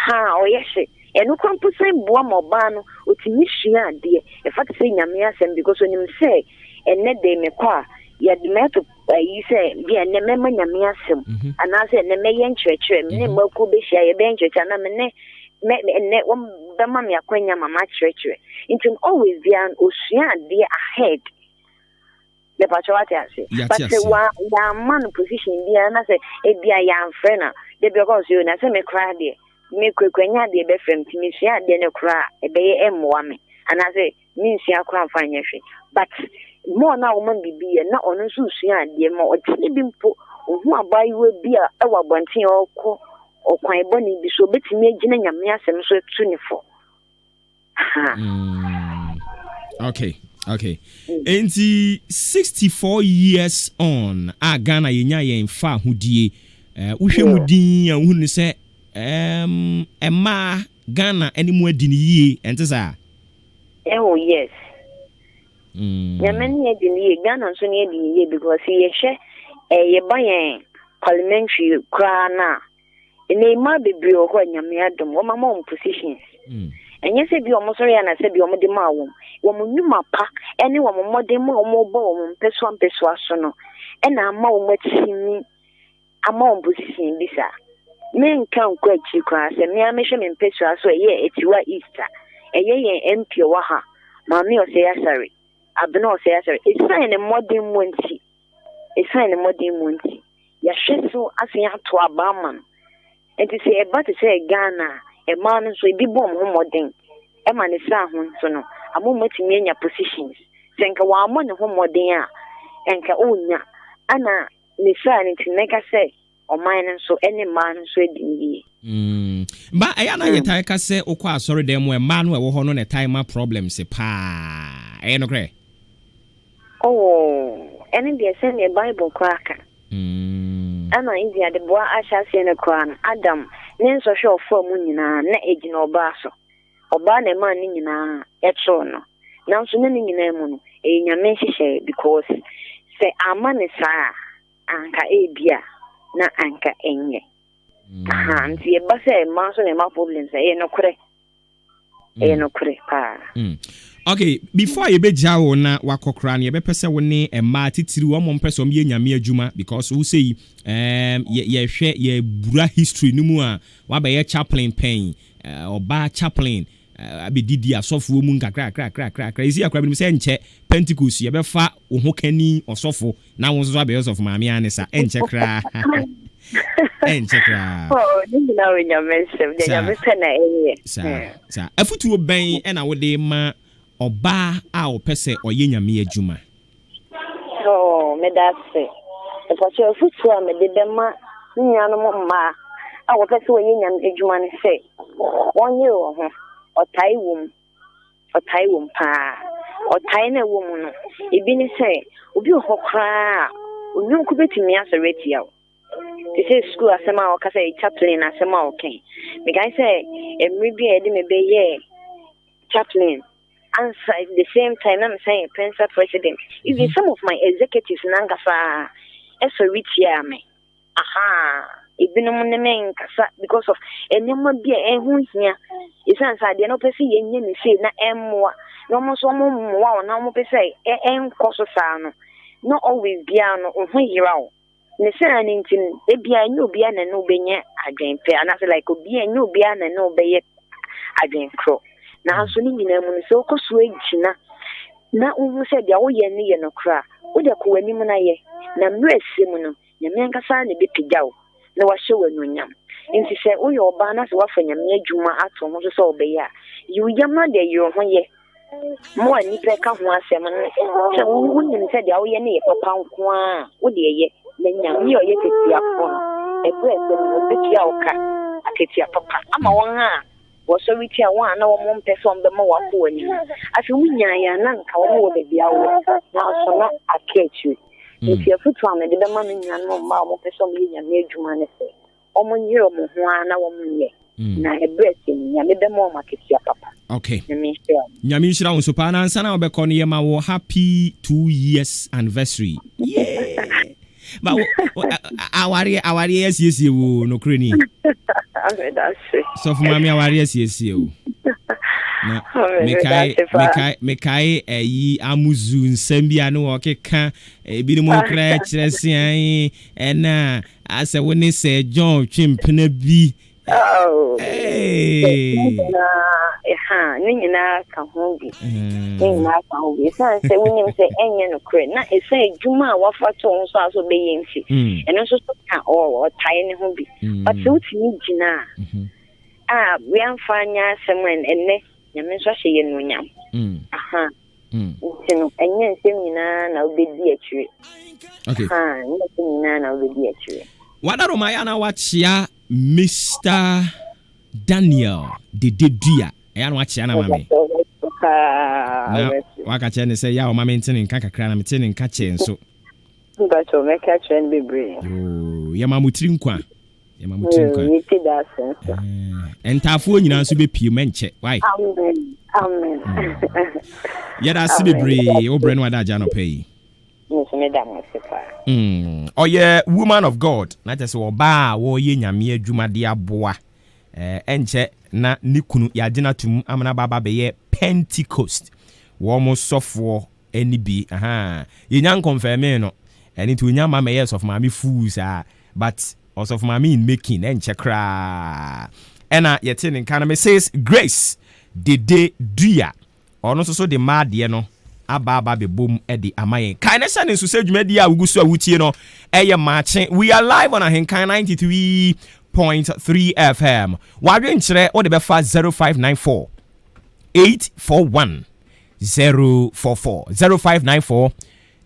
ɔyɛ hye ɛno kwan po sɛ boa ma ɔbaa no otimi hyia adeɛ ɛfa te sɛ nyame asɛm because onim sɛ ɛnɛ de me kɔ a yɛde mɛto yi sɛ bia ɛnɛ mɛma nyame asɛm anaasɛ ɛnɛ mɛyɛ nkyerɛkyerɛ me ne mmakuo bɛhyia yɛbɛyɛ nkyerɛkyerɛ na me ne ɛnɛ wɔn bɛma me akwanya ma makyerɛkyerɛ nti always bia osua adeɛ ahead bɛpatwa wate ase but sɛ yɛama no position biara na sɛ ebia yɛamfrɛ na de bi ɔkɔ so na sɛ mekora deɛ mekuakuanya adeɛ bɛfrɛ m nti mesua adeɛ no koraa ɛbɛyɛ ɛmmoa me anaasɛ mensua koraa mfa nyɛ hwee but more na woman bibi na ono nso sua ade ma ɔtene bi mpo ohu abayewa bi a ɛwɔ abɔnten ɔkɔ ɔkwan bɔne bi so betimi agina nyame asɛm so tu ne fo okay enti 64 years on Ghana yenya yen fa hodie wohwɛ mu din a wohu ne sɛ ɛma Ghana animu adi ne yie ɛnte saa yes Yamani ye Ghana so near the because he share a buy parliamentary crana. And they might be brio when Yamiadum, or my mom positions. And yes, if you almost sorry, and I said you are the mawum. Woman, you ma pack anyone more demo or more bone, persuasion. And I'm more much me a mom position bisa. Men can't quite you class, and me a mission in persuasion, so yeah, it's your Easter. A ye MP waha. Mammy or say sorry. I don't know, say sorry. It's fine a modern winty. It's fine a modern winty. Ya so as you have to a barman. And to say about to say Ghana, a man so be bomb modern. A man is so no. A moment in your positions. Think a woman home modern. And ka onya. Anna, Nissan to make us say, or mine so any man so in But I am not a say, or quite sorry, them where man were on a time problems. Pa, I no grey. And they send me a Bible cracker. Anna India, the boy I shall see in a crown. Adam, then so show for Munina, ne aging or basso. Or ban a man in etchono. Now so many in a moon, a yamenshi because say a man is anka ebia, na anka enye. And see a basse, mason and my problems, no cre. Okay, before you be jawo na wakokra na ye be pese wo ne ema titiri wo mo pese om ye nyame adwuma because who say ye hwe ye bura history no mu a wa be ye chaplain pen oba chaplain abedidi asofo mu nkakra isi akra bi se nche Pentecost ye be fa wo ho kani osofo na wo so abe osofo maame anisa enche kra enchekra ni na we nyame na enye sa afutuo ben na wo de ma oba a opese oye nyame adwuma me da se e po che afutuo me de ma nyano mo ma a wo pese oye nyame adwuma ne se wonye wo ho otai wom pa otai na wo mu no ebi ne se obi ho kra onyu ko betimi asareti yawo. This is school asema o kasa chaplain asema o ken. Me guy say maybe e dey me be chaplain and at the same time I'm saying principal president. Even some of my executives nangasa esowitia me aha ebinom ne men kasa because of enema bia ehun hia isan sa de no pese yenye ne sei na emmoa no mo so mo mmoa na mo pese enkoso saa no no always bia no ohun yirawo ne say ni ntin e bia nyu bia na no benye adwenpe anase like obi nyu bia na no beye adwenkro na so ni nyina mu so koso egina na uhu se bia wo ye ne ye no kra wo de ko wani mu na ye na mrese mu no nyame nkasa ne bepigawo na wahye wanunyam nti se wo ye oba na se wafa nyame adwuma ato ho so obeya yu yam na de yo ho ye mo ani peka ho asem no se wo nyim se bia wo ye ne ye papa nko a wo de ye na nyame ye tetia ko ebe no betia oka aketia papa ama won ha so witi a wa na wo mo mpese on be ma wa ko ani afi munya ya na nka wo be bia wo na so na akechi nti afutu a me de be ma no nya no ma mo pese on be nya me adwuma ne se o mo nyiro mo ho a na wo mo nye na ebresi nya me be ma ma ketia papa okay nyame shira wo so pa na ansa na wo be ko no ye ma wo happy 2 years anniversary yeah ba awari yes wo no kreni so for mami awari yes wo na mekai yi amuzu nsambia no okeka ebi mo kra kiresian ena ase woni se John Twimpena bi nina ka ho bi nina ka ho bi san se wonim se enye no kre na esa adwuma a wafato nso aso be yemfi eno nso ka o tai ne ho bi but se utimi gina we amfanya semen enne nyame nso hye ye no nyam ntino enye nsem nyina na obedi akire okay nyina na obedi akire wadaro maya na wachia Mr. Daniel Dededua ya no wachia na mame waka che ne se ya o mame ntene nka kakra na mete ne nka che nso bacho meka trend bebre ya mamutiri nkwa entafuo nyina nso be pie menche why amen ya da si bebre obre no ada ja no pay oh yeah, woman of God na just oba wo ye nyame adwuma de aboa enche na nikunu ya gina tum amana baba be ye Pentecost wo mo sofo eni bi ye nyan confirm no eni to nya mama yes of mama fools but also of mama in making enche kra ena yete ne kan me says Grace Dededua ono so de ma de no aba be bom edi amaye kan na sane so sedwumadi a wugusu a wutie no eye Maakye. We are live on Ahenkan 93.3 FM wadwe nkyere o de befa 0594 841 044 0594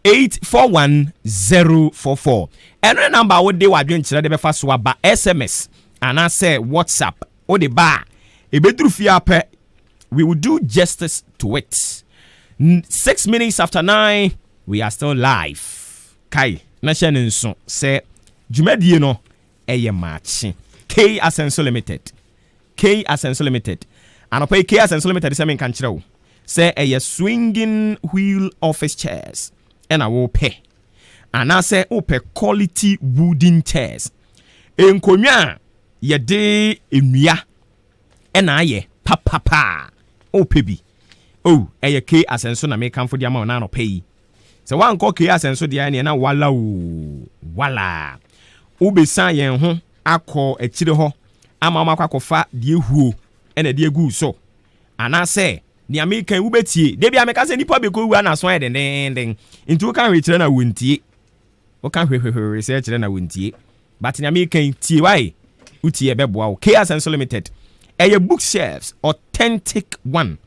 841 044 eno number wo de wadwe nkyere de befa so aba SMS ana say WhatsApp o de ba ebeduru fia pe we will do justice to it. 6 minutes after 9, we are still live. Kai, na shene nso se dwumadie no eye Maakye. K Asenso Limited. K Asenso Limited. Anopa K Asenso Limited se men kan kire wo. Se eye swinging wheel office chairs. Ena wo pe. Ana se wo pe quality wooden chairs. Enkonwa ye de enua. Ena aye papa. Wo pe bi. Oh, eye K Asenso na me kan for dia ma na no pay. Se wan ko K Asenso dia na wala wala. Ubesan yen ho akọ akire ho ama akofa die huo ena die gu so. Ana se ni American ubetie. De bia me ka se nipa be ko wu na so den. Nti kan hwe kire na wontie. O kan hwe se kire na wontie. But ni American tie why? Utie beboa o. K Asenso Limited. Eye bookshelves authentic one.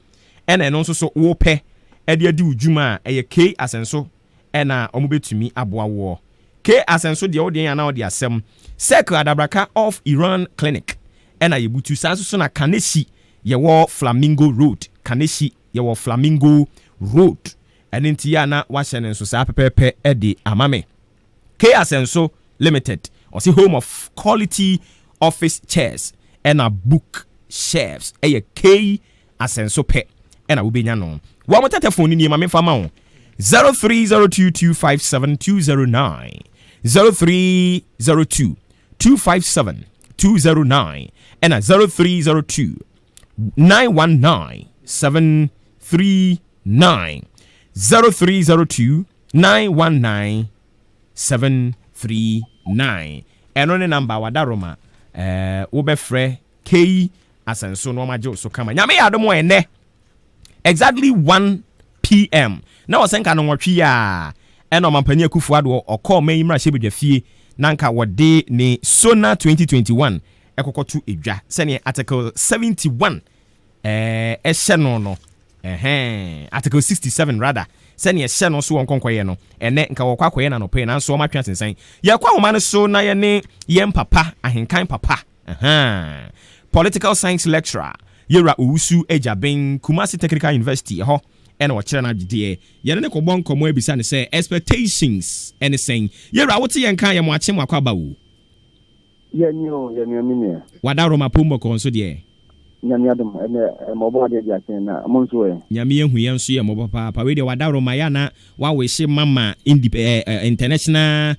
Ena no so wo pe e de adi udwuma eye K Asenso ena omubetumi aboa wo K Asenso de odi yana odi asem Circle Adabraka of Iran Clinic ena yebutu sanso na Kaneshi ye wo Flamingo Road Kaneshi ye wo Flamingo Road enenti ya na wa hye nso sa pepepe e de amame K Asenso Limited osi home of quality office chairs ena book shelves eye K Asenso pe ena wo benya no wa mo telephone ni ma me fama wo 0302257209 0302 257 209 and 0302 919 739 0302 919 739 and on the number wadaroma wobefre K asenso no majo so kama nyame adomo ene exactly 1 p.m. na wasenka no nwotwe ya eno mampani akufu ado okọ man yimra shebedwa fie nanka wode ne Sona 2021 ekokotu edwa sene article 71 ehye no article 67 rather sene ehye no so wonkonkoye no ene nka wokwakoye na no pe na so matwa sensan ye kwa homa no so na ye ne yem papa ahenkan papa political science lecturer Yera Usu Ejaben Kumasi Technical University ho ena wachira na gidie yere ne kobon komo ebisa ne say expectations anything Yera wote yenka ye mo ache mo akwa bawo yenyo mini wadaro mapombo ko nso de nyame adom ene mobo de dia chen na monso e nyame ehu ye nso ye mobo papa we de wadaro mayana wa we hye mama international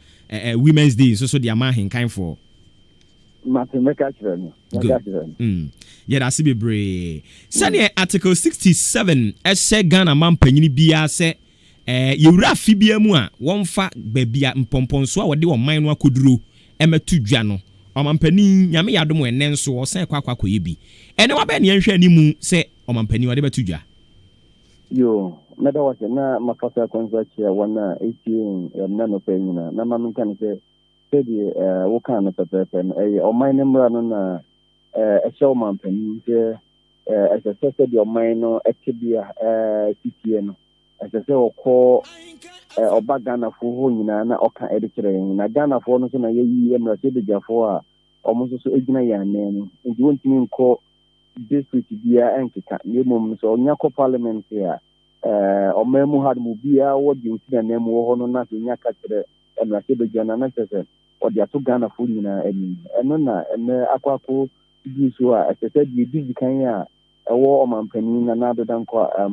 women's day so de ama henkan for mathematical children. Yeah, that's bebre. Sani article 67 ese Ghana mampanyini bia se yewura fibia mu a wonfa babia mpomponso a wode wo man no akoduro emetu dwa no omampani nyame yadom ene nso osan kwakwakoye bi ene wa be ne nhwe animu se omampani wode betu dwa yo meda wa na mafasa konzachi ya wana 18 nano penyina na maminkan se sedi wo kan na pepepe o man nemra no na show man pen as a said your mind no etibia titie no as a say okọ oba Ghana fo ho nyina na oka edikere na Ghana fo no so na yeyi emra se bejafo a omo so egina ya nenu nti wontimi nko district bia enkeka nemom so onya ko parliament ya omemu had mu bia wo di utina nemu wo no na nya ka kire emra se bejana na sese odi ato Ghana fo nyina eno na ene akwako so a sese di kan ya ewo omampani na na dodan kwa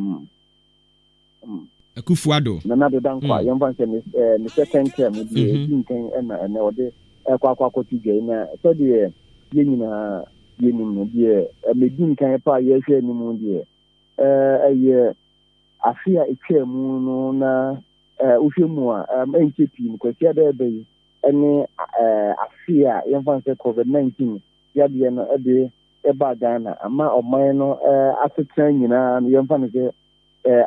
akufuado na na dodan kwa yamba se ne second term di kan ena ode kwa tigye na so de yenyina yenim no de medin kan pa ye hwe ni mu de eye afia etwa mu no na uhwe mu a enchepi mu kwasia da ebe ene afia yamba se COVID-19 ya de no ebe eba Ghana ama oman no afetra nyina no yemfa no se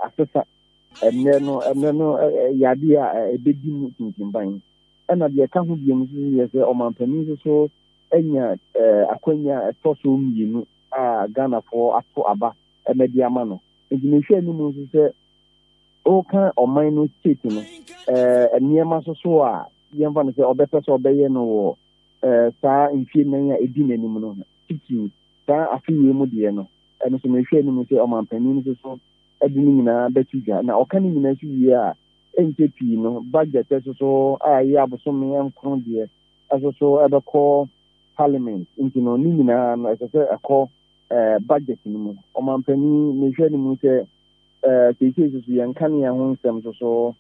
afesa enne no yade a ebedi mu tintimban ena de ka ho biem so ye se omampani so enya akwanya toso mmienu a Ghana for ato aba emedi ama no ejinehwe ni mu so se o kan oman no state no eniema so a yemfa no se obepese obeye no wo saa mfie nan ya edi nanim no tiki saa afiwe mu de no eno so mehwe ni mu se omampani no so edini nyina betuja na okani nyina so wie a enkepi no budget so ayi abosom yankron de so ebeko parliament into no ni nyina no so akọ budget ni mu omampani mehwe ni mu se keke so yankan ya ho nsem so so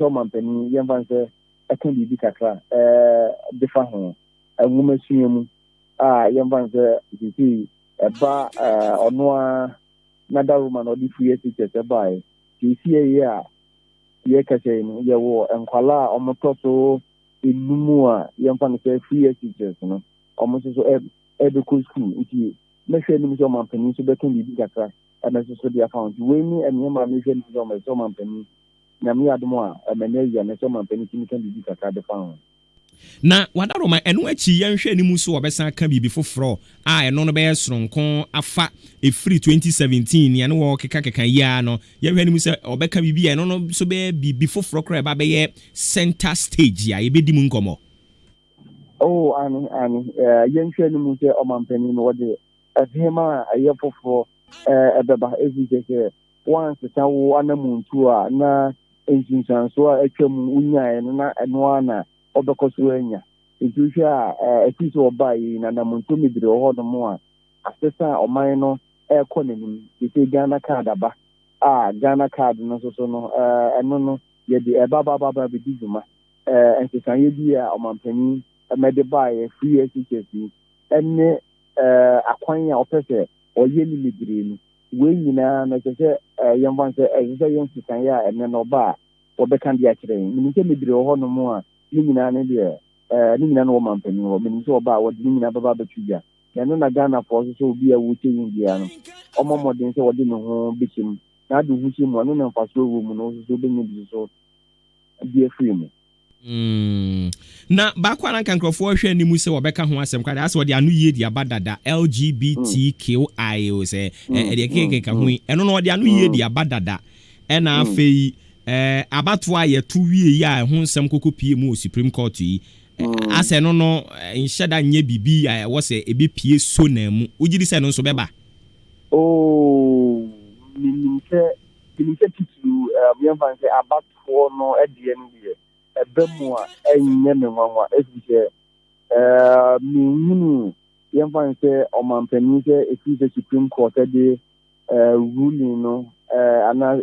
omampani yemfa se akan bibi kakra defa ho awuma suemu yemba nze diti eba onwa ADWUMA no difu yesi tete bai tisi ya ye kache ni ye wo enkwala omotoso enumu a yemfa no se free yesi no omoso so educo school iti mehwe ni so mampani so bekan bibi kakra ana so dia found we ni enyema mehwe ni so mampani na mi adomo a emene ya na so mampani kimi kan bibi kakra de found na wadaroma eno achi yenhwe ni mu so obesa ka bibi foforo a eno no be soronko afa efiri 2017 ya no wo keka ya no yehwe ni mu se obeka bibi eno no so be bibi foforo kra ba be center stage ya ebedi mu nkomo ani yenhwe ni mu se omampani no wode ahema aye foforo ebeba ezike once tawo anamuntu a na enjinsanso a atwam unyae na eno ana obekoso anya ejuhwe a etiso obai na namuntu midire ho no mo a asesa oman no ekonomi ite Ghana card aba Ghana card no so no eno no ye de baba be dizuma ensesanyo bi a omampani mede bae free education ene akwan a opese oye ni libre ni we nyina na sese yemban se sese yensesanyo a ene no ba obeka ndi akire ni nke libre ho no mo a ni nyina ne de ni nyina no omampani ho ni so ba wo ni nyina baba betuja yano na Ghana for so bi a wuche India no omomodin se wode no ho bichim na do wuche mo no na faso wo mu no so be nyi so bi free mu na bakwa na kankrofo hwe ni mu se wobeka ho asem kwada ase wode anu yie di abadada LGBTQI o se de keke ka ho eno no wode anu yie di abadada ena afei abato a ye tu wie ya ho nsem kokopie mu o Supreme Court yi ase no no inshada nye bibi a wo se ebe pie so na mu ugiri se no nso beba minimse titu yemfa se abato no edie ni ebemu a enye me nwanwa efise minunu yemfa se omampani se efise Supreme Court de ruling no ana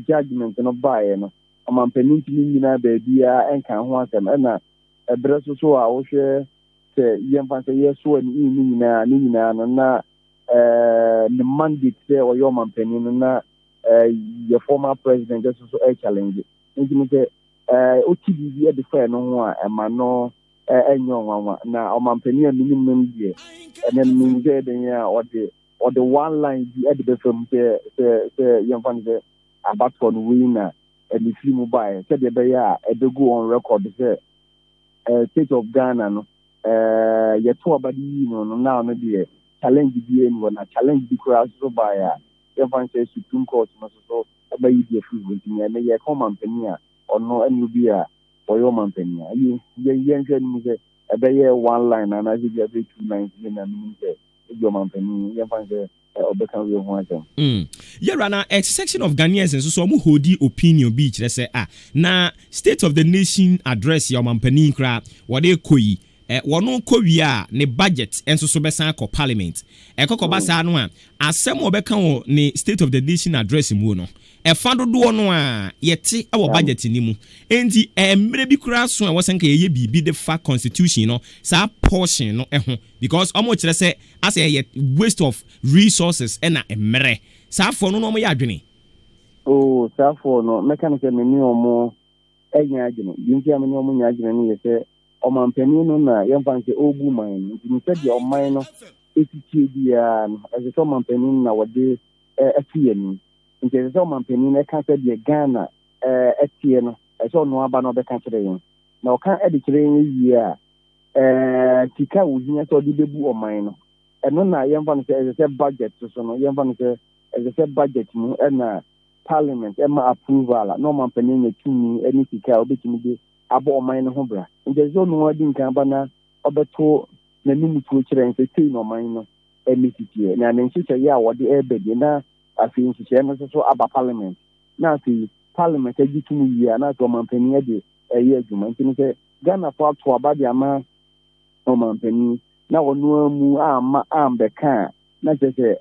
judgment no bae no omampani nyina baabi a enka ho asem na ebreso so a wo hwe se yemfa se yeso ni nyina no na the mandate se o yo mampani no na your former president just so a challenge nti se o tibi e de fa no ho a ema no enyo nwanwa na o mampani a minimum die ene minje de ya o the one line di e de fam se yemfa se abato no winner and the free mobile se de be ya e de go on record se state of Ghana no ye to abadi no now no de challenge bi en wona challenge bi kura so by even say Supreme Court no so abayi bi free wonti na ye come company a ono enu bi a oyo company a ye nhwe ni say abaye one line and as be 2 lines na mean say your company ye fan say obeka we ho asem na a section of Ghanaians and so mu hodi opinion bi kire say na state of the nation address your company kra what they koyi wono kowi a ne budget enso so besan ko parliament ekokoba sa no a asem obeka wo ne state of the nation address mu no fa dodo no a yete e wo budget ni mu enti emre bi kura so a wosen ka ye bibi de fa constitution no sa portion no ho because omo kire say as a waste of resources na emre sa fo no no mo ya adwene sa fo no mechanical me ni omo enya adwene yinti am ni omo nya adwene ni ye omampani no na yemfa se Obuoba nti nse de oman no etitie bia no ese so omampani na wode atie ni nti ese so omampani na ka se de Ghana atie no ese no aba no be ka kire yin na o ka edi kire yin yi a tika wuhinya so de bebu oman no eno na yemfa se ese budget so no yemfa se ese budget mu na parliament ma approval no omampani na tumi eni tika obetumi de abo oman no ho bra njezo no adi nkan bana obeto na nimu tuo kire nse sei no oman no emititie na ne nchiche ya wode ebedi na afi nchiche no so aba parliament na afi parliament agitumu yi na to mampani ade eye adwuma ntini se Ghana for to abadi ama omampani na wonu amu ama ambeka na sese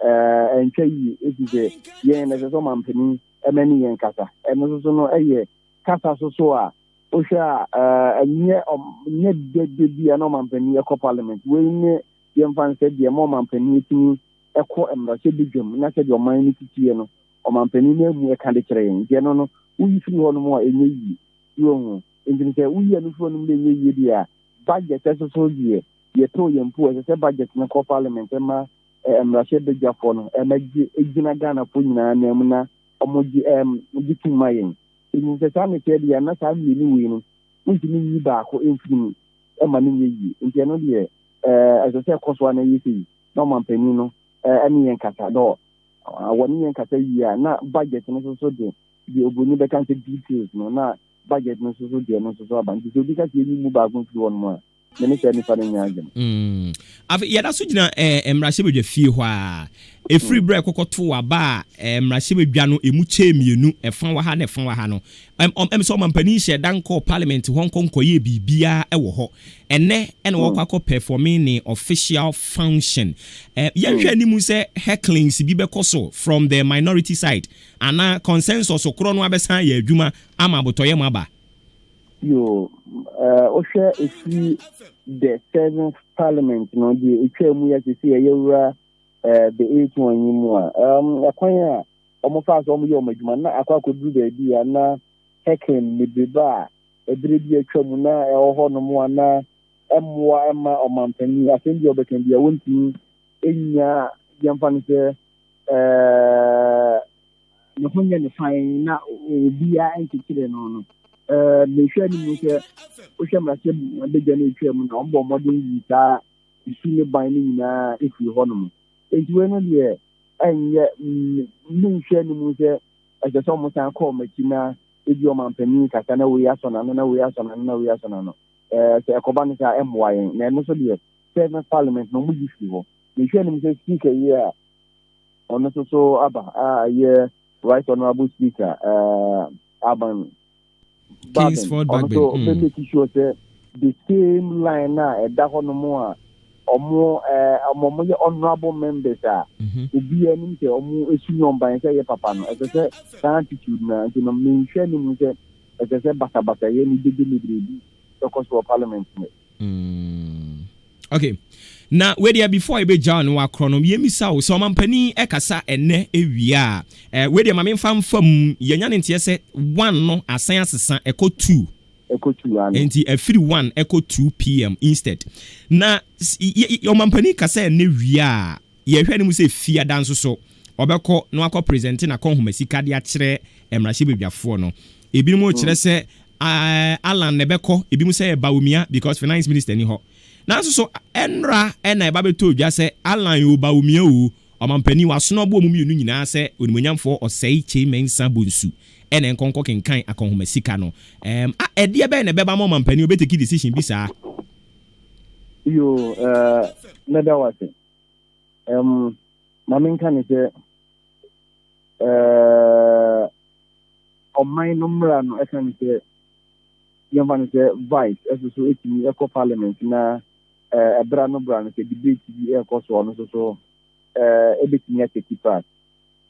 entwa yi ezize ye na sese omampani emani yen kasa eno so no eye kasa so a osha nye de bia no mampani e ko parliament we ne yemfan se de mo mampani tini e ko emrase bidwam na se de oman ni titie no o mampani na mu e kan de kire yen je no uyi firi ho no mo enye yi yo engine se uyi anu fo no me enye yi dia budget so die ye to yempu se budget na ko parliament ma emrase bidwafo no emagi egina Ghana fo nyina na mu na omoji tuma yen in the time said ya na sa mi ni wi no ntimi yi ba ko enfini e ma ni yi nti no de as I say koso na yi si no mampani no ani yen kata do woni yen kata yi na budget no so de obuni be kan details no na budget no so de no so abanti so bi ka ti ni mu ba ko fi won mo mene se ni fa ni nyagem ya da so gina emrahye bedwa fie ho a free break kokoto aba emrahye bedwa no emu chemienu efan wa ha na efan wa ha no so mampani she dan ko parliament hon konkoye bibia e wo ho ene wo kwakọ performing the official function ya hwe ni mu se hecklings bi be koso from the minority side ana consensus okro no abesan ya adwuma ama botoye mu aba yo Osha is the 7th Parliament, no, the Ichemu to see a year the 8th one in more. Akwanya, almost as Omiyomajman, Aqua could do the idea, na Hecken, Mibiba, a Bribia Chomuna, or Honomoana, Emma or Montani. I think you can be a one thing in your young fancy. The Honey fine now be anti children on. The sharing with a big chairman on board modern senior binding if you honor. It's when a year and yet, no sharing with as a summer time call Machina, if your company, Catana, we are on another, we are on another, we are on another. Cobanica MY, and also the 7th Parliament, no more. The sharing with a speaker here on also Abba, yeah, right honorable speaker, Aban. Kingsford also make sure that the same line now at that more or more honorable members are to be an inter or more issue by say papa as I said attitude now you know mentioning as I said bata any delivery because for parliament. Okay. Na we there before I be John wa kronom yemisa wo so mampani ekasa enne ewia we there mame famfam yenya ne ntie se 1 no asan asesa eko 2 enti afiri 1 eko 2 pm instead na yo mampani kasa enne wia ye hwe ne mu se fia danso so obekọ no akọ present na kon homasika de a kire emrahye bebiafo no ebi mu kire se Alan nebekọ ebi mu se bawumia because finance minister ni ho na so enra ena eba beto dwa se Alan yo bawumia o omampani wasono bo mu mienu nyina se onimonyamfo osei chemensa bonsu ena enkonko kenkan akonhomasika no ede ebe na beba omampani obeteki decision bi saa yo nada wase maminka ni se o my number no ekan se yamani se vice eso etimi eco parliament na ebra no brand se debate bi eco so no so ebetimi take part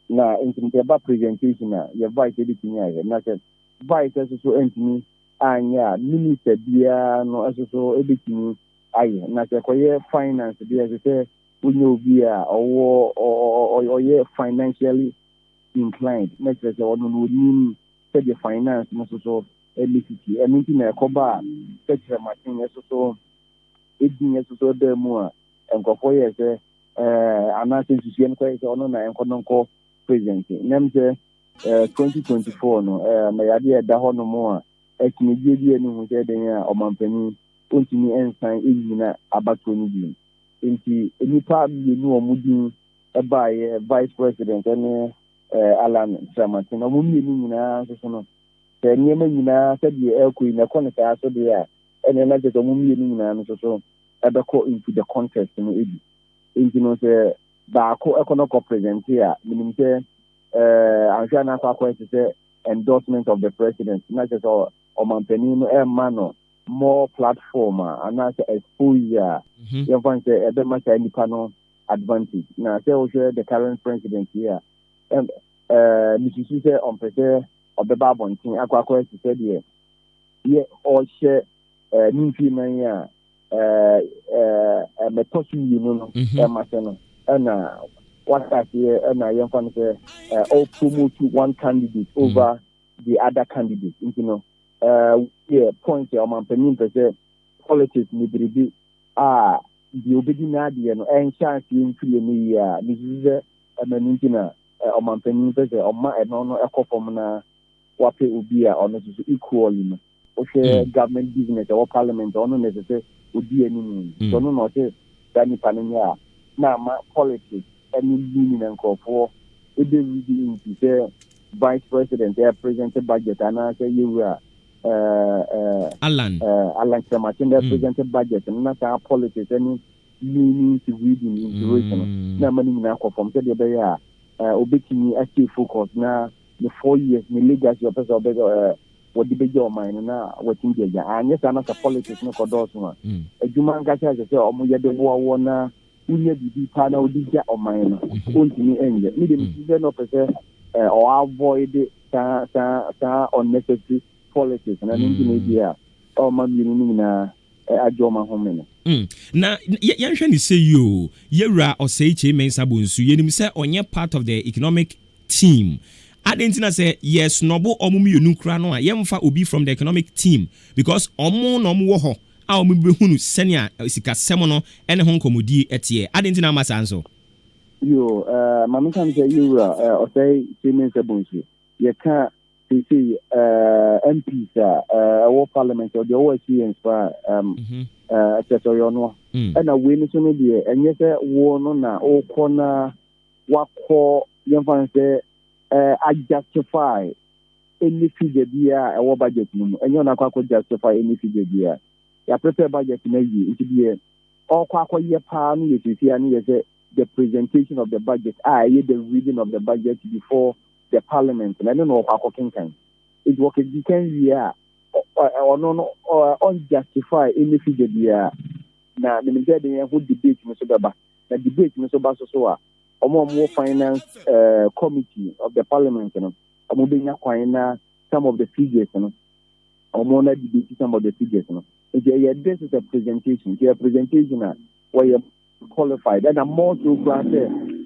na intimi ba presentation na your vice ebetimi aye na se vice eso entimi anya minister bia no eso ebetimi aye na se koye finance bia se unyo bia or financially inclined na se ono no ni se the finance no so electricity anything na koba petrol machine so edin so demo a enkofo ye se anase susien ko se ono na enkononko president nem se 2024 no na yade da ho no mo a ekini die ni hu se den a omampani ontini ensan enyina abato ni bi enti enipa bi ni omudin eba ye vice president ne Alan Samatin omu mi ni nyina so no nyema nyina sabi ekoi na koneka so de a ene na je omu mi ni nyina no so ebeko into the contest no ebi enti no se ba ko economic present here meaning say anhwa na kwa say endorsement of the president na just o mampani no e mano more platform and na exposure you find say ebe ma say nipa no advantage na say o the current president here Mrs. say on pressure obeba bontin akwa say there ye o share nimfi man ya metosu yinu no ma say no na what that here na you find say all promote one candidate over the other candidate you know yeah point your man penin say politics ni bribi the obedi na de no en chance yin fie ni ya Mrs. Amanintina o man penin say o ma eno no ekofom na wape obi a ono so equally no o share government business or parliament ono necessary odi ani ni so no no say dani panenya na ma politics any meaning and call for it be into say vice president presented budget and I say you Alan Martin presented budget and not our politics any meaning to reading inspiration na money na call from say the be obekini active focus na the 4 years ni legacy of person what the be your mind na what in there and yes na politics no kodos ma adwuma nka say omo ye de wo na unya bibi pa na odija oman no kontini enje me dem see no pese or avoid sa unnecessary politics na ninki na dia o ma mi ni na adwoma home no na yanhwe ni say yo yewura oseiche mensa bonsu yenim say onye part of the economic team adentina say yes nobo omumienu kra no a yemfa obi from the economic team because omo no wo ho a omo behunu senia sika semo no ene ho nkomodi etie adentina masanso yo mama kan say yewura oseiche mensa bonsu ye ka see MPs our parliament or the OSCE for territorial no and a win so no be and yes war no na o corner what call you say I justify any figure there our budget no and you na kwa justify any figure there ya prepare budget na yi into be all kwa ye pa no you see and you say the presentation of the budget the reading of the budget before the parliament and I don't know how can it work you can or no unjustify any figure there na the media who debate me so baba na debate me so ba so more finance committee of the parliament no omo benya kwan na some of the figures no omo na debate some of the figures no this is a presentation where you qualified and more to grant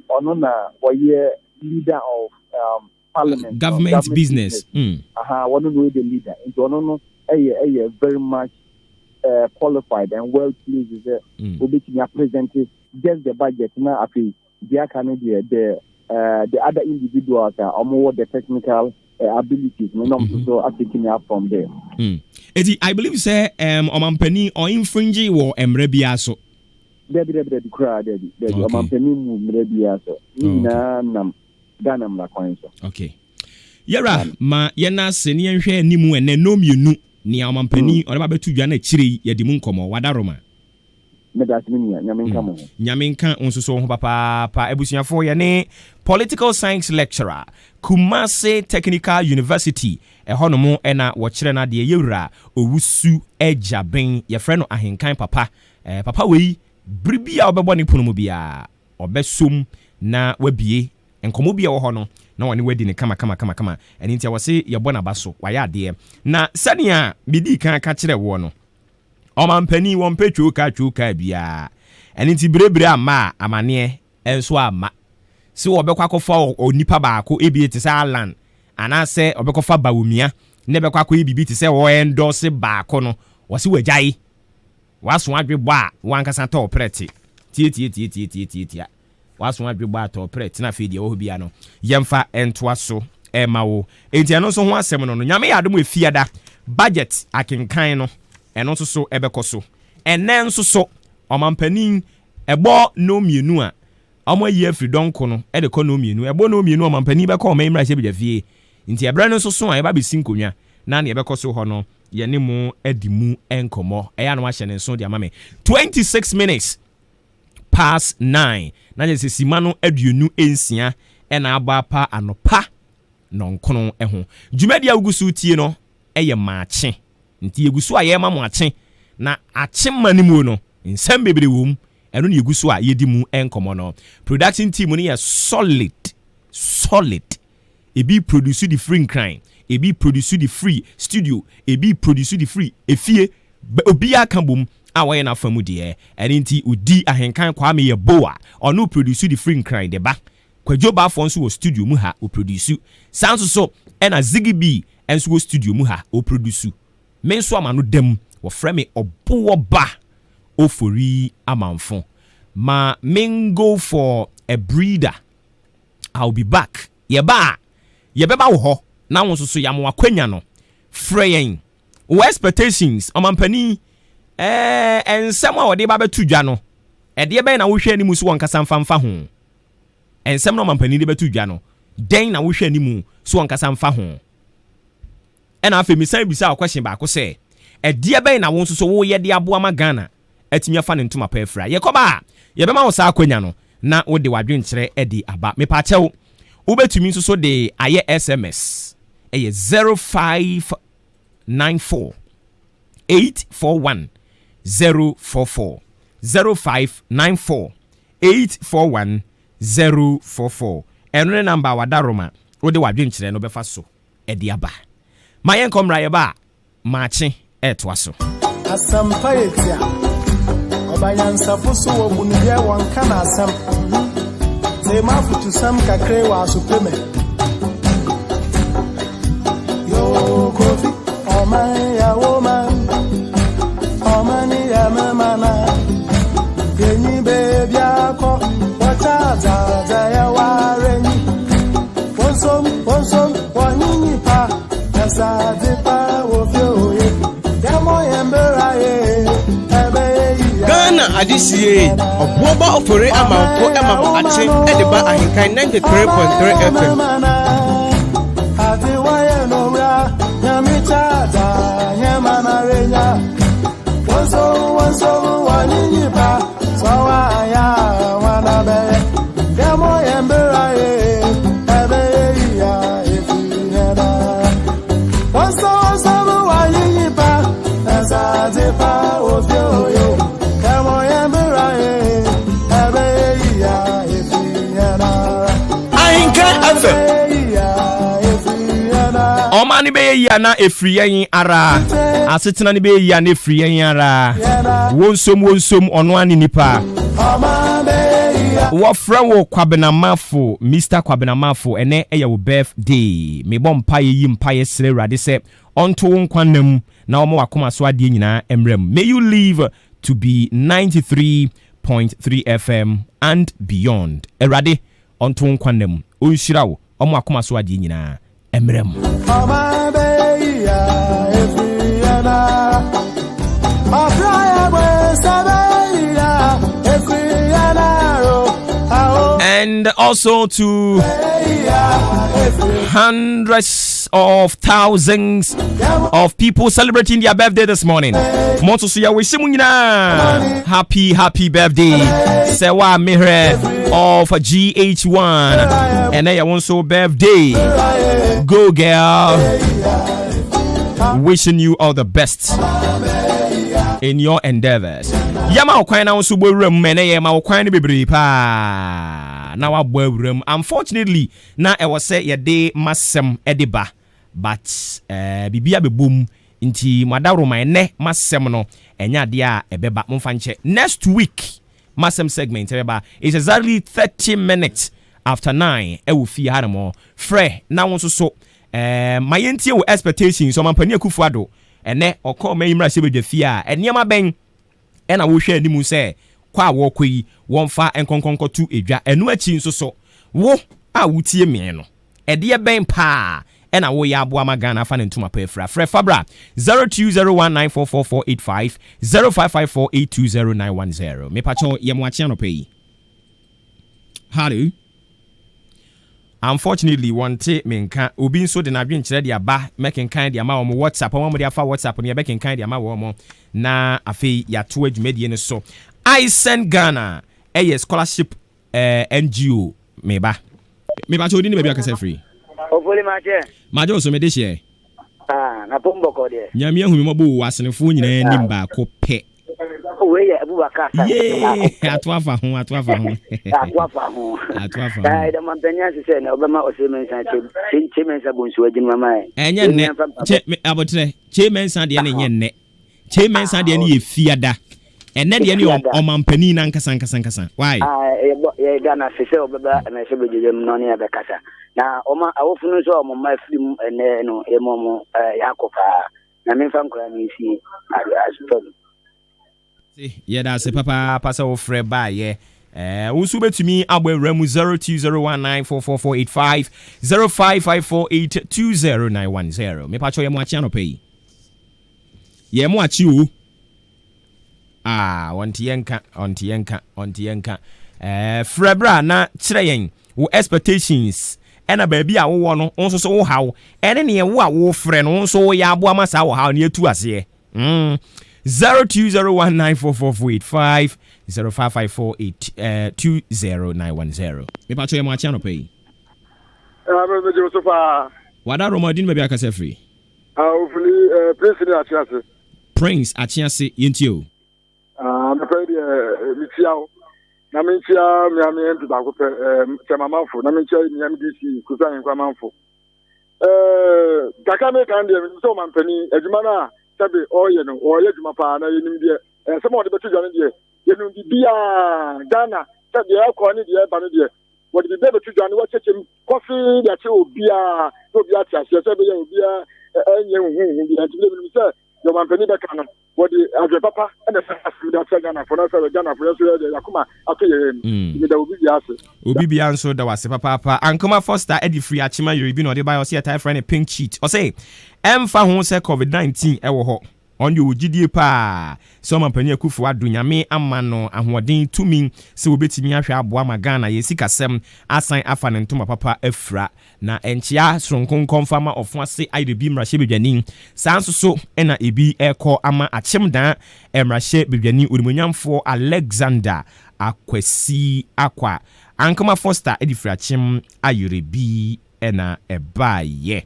or no na where leader of parliament government business one of the leader into one very much qualified and well pleased is that presented just the budget now after the other individuals are more the technical abilities so taking up from there. I believe say omampani or infringe or emrebiaso the crowd omampani move mrebiaso nam Ganam la kwanso. Okay. Yara ma yena se ne nhwe animu ene no mienu ni amampani o ba betu dwa na chiri yedi mu nkomo wadaroma. Medasminia nyamenka nyamenka onsoso ho papa ebusuafo ye ne political science lecturer Kumasi Technical University ehonomo ena wo kire na de yewura owusu ejaben ye frɛ no ahenkan papa papa wei bribia obebɔ ne pono mu bia obesom na wabie enkomo bia wo ho no na wani wadi ne kama eni ntia wose ye bɔ na baso waya ade na sania bidi kan ka kire wo no omampani won petwo ka bia eni nti brebre ama amane enso ama si obekwa kofa onipa baako ebie te sa alan anase obekofa bawumia ne bekwa akọ ebibi te se wo endorse baako no wose wagyae waso adwebọ a wankasa ta operate tie waso adwebọ ata operate na fe die wo bia no yemfa entoa so ema wo enti eno so ho asem no nyame ya adom efiada budget akenkan no eno so ebekoso enen so omampanin ebo no mienu a omo yi afri donko no e de ko no mienu ebo no mienu omampanin be ko o memra hye be fie nti ebra no so a e ba be sinkonwa na na ebekoso ho no ye ne mu adimu enkomo e ya no ahye ne so de amame 26 minutes past 9 na je sima no aduonu ensia e na aba pa anopa nonkono ho dwumadi agusu tie no e ye maakye nti egusu a ye ma mo akye na akye manimu no nsem bebre wom eno ne egusu a ye di mu enkomo no production team no ye solid ebi produce the free crime ebi produce the free studio ebi produce the free efie obi akambom a waye na famu de eni nti odi ahenkan kwa me ye boa ono produce the free crime de ba kwadwo ba fo nso wo studio mu ha o produce sanso so ena Ziggy B enso wo studio mu ha o produce me nso ama no dem wo frɛ me Obuoba Ofori Amanfo ma mingo for a breeder. I'll be back yeba wo ho na won so yam wakwanya no frɛyen wo expectations omampani ensem a wode ba betu dwa no ede be na wo hwɛ ni mu so won kasa mfa ho ensem na omampani de betu dwa no den na wo hwɛ ni mu so won kasa mfa ho ɛna afi mi sai bisa question ba ko sɛ ede be na won so wo ye de aboa ma Ghana atimi afa ne ntoma pa afra ye kɔba ye be ma wo sa akwanya no na wo de wadwenkyerɛ edi aba me pa kyɛw ubetumi nso so de aye SMS eye 0594 841 044 0594 841 044 enre number wadaroma wo de wadwenkyerɛ no befa so edi aba mayen komra ye ba Maakye etwaso. Asampa yetia. Obayansa fuso obunuye wanka na asam. Se mafutu sam kakre wa supreme. Yo kofi oman ya woman. Omani ya memana. Yenyi baby ako wataza ya wareni. Wonsom wanyinyi pa. Nasadipa wofyoye. Ghana adisiye Obuoba Ofori Amanfo Emma Ache Ediba Ahinkai 93.3 FM. Omani be yana efri yen ara asetena ni be yana efri yen ara wonsom ono ani nipa wo frawo kwabena mafo Mr. kwabena mafo ene eya wo birthday me bom paye yi mpaye sere rade se onto nkwanam na omo wakoma so ade nyina emrem. May you live to be 93.3 FM and beyond. Erade onto nkwanam onhyirawo omo wakoma so ade nyina emrem. And also to hundreds of thousands of people celebrating their birthday this morning. Happy birthday, Sewa Mihre of GH1. And I also birthday. Go girl. Wishing you all the best in your endeavors. Yama okwana usubo room mene yama okwana bebre pa na wa bo room. Unfortunately na e was say ye day masem ediba but bibia be boom inti madaro my ne masem no enya de a ebeba momfa nche. Next week masem segment ebeba is exactly 30 minutes after 9 e wo fi haramo frɛ na won so my yentie wo expectations so mampani akufuado ene okọ mayimra se bedwa fi a eniema ben ena wo hwe animu se kwa wo koyi wonfa enkonkonko tu edwa enu achi nso so wo a wutie me no ede ben pa ena wo ya aboa magana fa ne ntuma pa efra frɛ fabra 0201944485 0554820910 me pacho yemo achi anopai. Hello. Unfortunately, one day menka obi nso de na dwenkyerɛ de aba making kind de ama wo WhatsApp wo mo de afa WhatsApp ne making kind de ama wo mo na afei ya to adwumadie ne so. I send Ghana a scholarship NGO meba chodi ni bia kasa free. Ofori Maakye. Majo so me de hye. Na pombo ko de. Nyame ahu me mabo wasenefo nyina nim ba ko pe. We ya Abubakar. Atwafa ho. Atwafa ho. Da mampenya se na obema osemensa chemensa bonsu adwuma mai. Enye ne abotre chemensa de ne nye ne. Chemensa de ne ye fiada. Ene de ne omampani na nkasa. Why? Ye Ghana se obeba na se bejeje no ne abekasa. Na oma awofunu so omma film ene no emomo yakofa. Na memfa nkora ni si asutonu. Yeah, that's a papa pasa of Fred by yeah. Usu betumi abweramu 0201944485 0554820910. Me pacho yemo achi anopai. Yemo achi u. Ontienka. Frebra na kyerɛ wo expectations ena baby a wo no onso so wo hawo ene ne wo a wo frɛ no onso wo ya aboa masa wo hawo ne atu ase 0201944485 0554820910. Me pacho yemo achi anopai. Wada Romadin baby akase free. Prince Achiase yentio. Me pedi mitiao. Na minchia mi ami entu ba ko pe Amanfo. Na minchia mi ami DC kusa en Amanfo. Kakame can be so company, a Jumana, Sabi, or you know, or Yajumapa, and some of the better than you know, the Bia, Ghana, Sabi, Alcohol, the Banadia. What the better to John, watch him coffee that you be a Biatas, your Sabia, and you your company back on what the papa and the Ghana for Ghana for the Yakuma, okay, there will be the answer. Obi answer that was papa. And come Foster Eddie Free Achima, you been on the bio, see a type friend a pink cheat. Or say, Mfa who say COVID-19, ewo on you GD pa. Some penny kufu adunyame amano ahoden tumi se obetimi ahwe aboa magana yesika sem asan afa ne ntoma papa afra na enchia sronkon konfama ofo ase aidebi mrahye bedwanin sanso so na ebi eko ama achemdan mrahye bedwanin odimonyamfo Alexander Akwasi Akwa Ankama Foster edifrachem ayorebi na ebaye.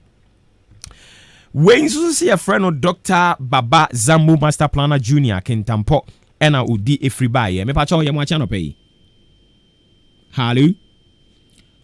When so see a friend of Dr. Baba Zambo Master Planner Junior Kentampo ena udi efri baye me pacho ye mwacha no pay. Hello.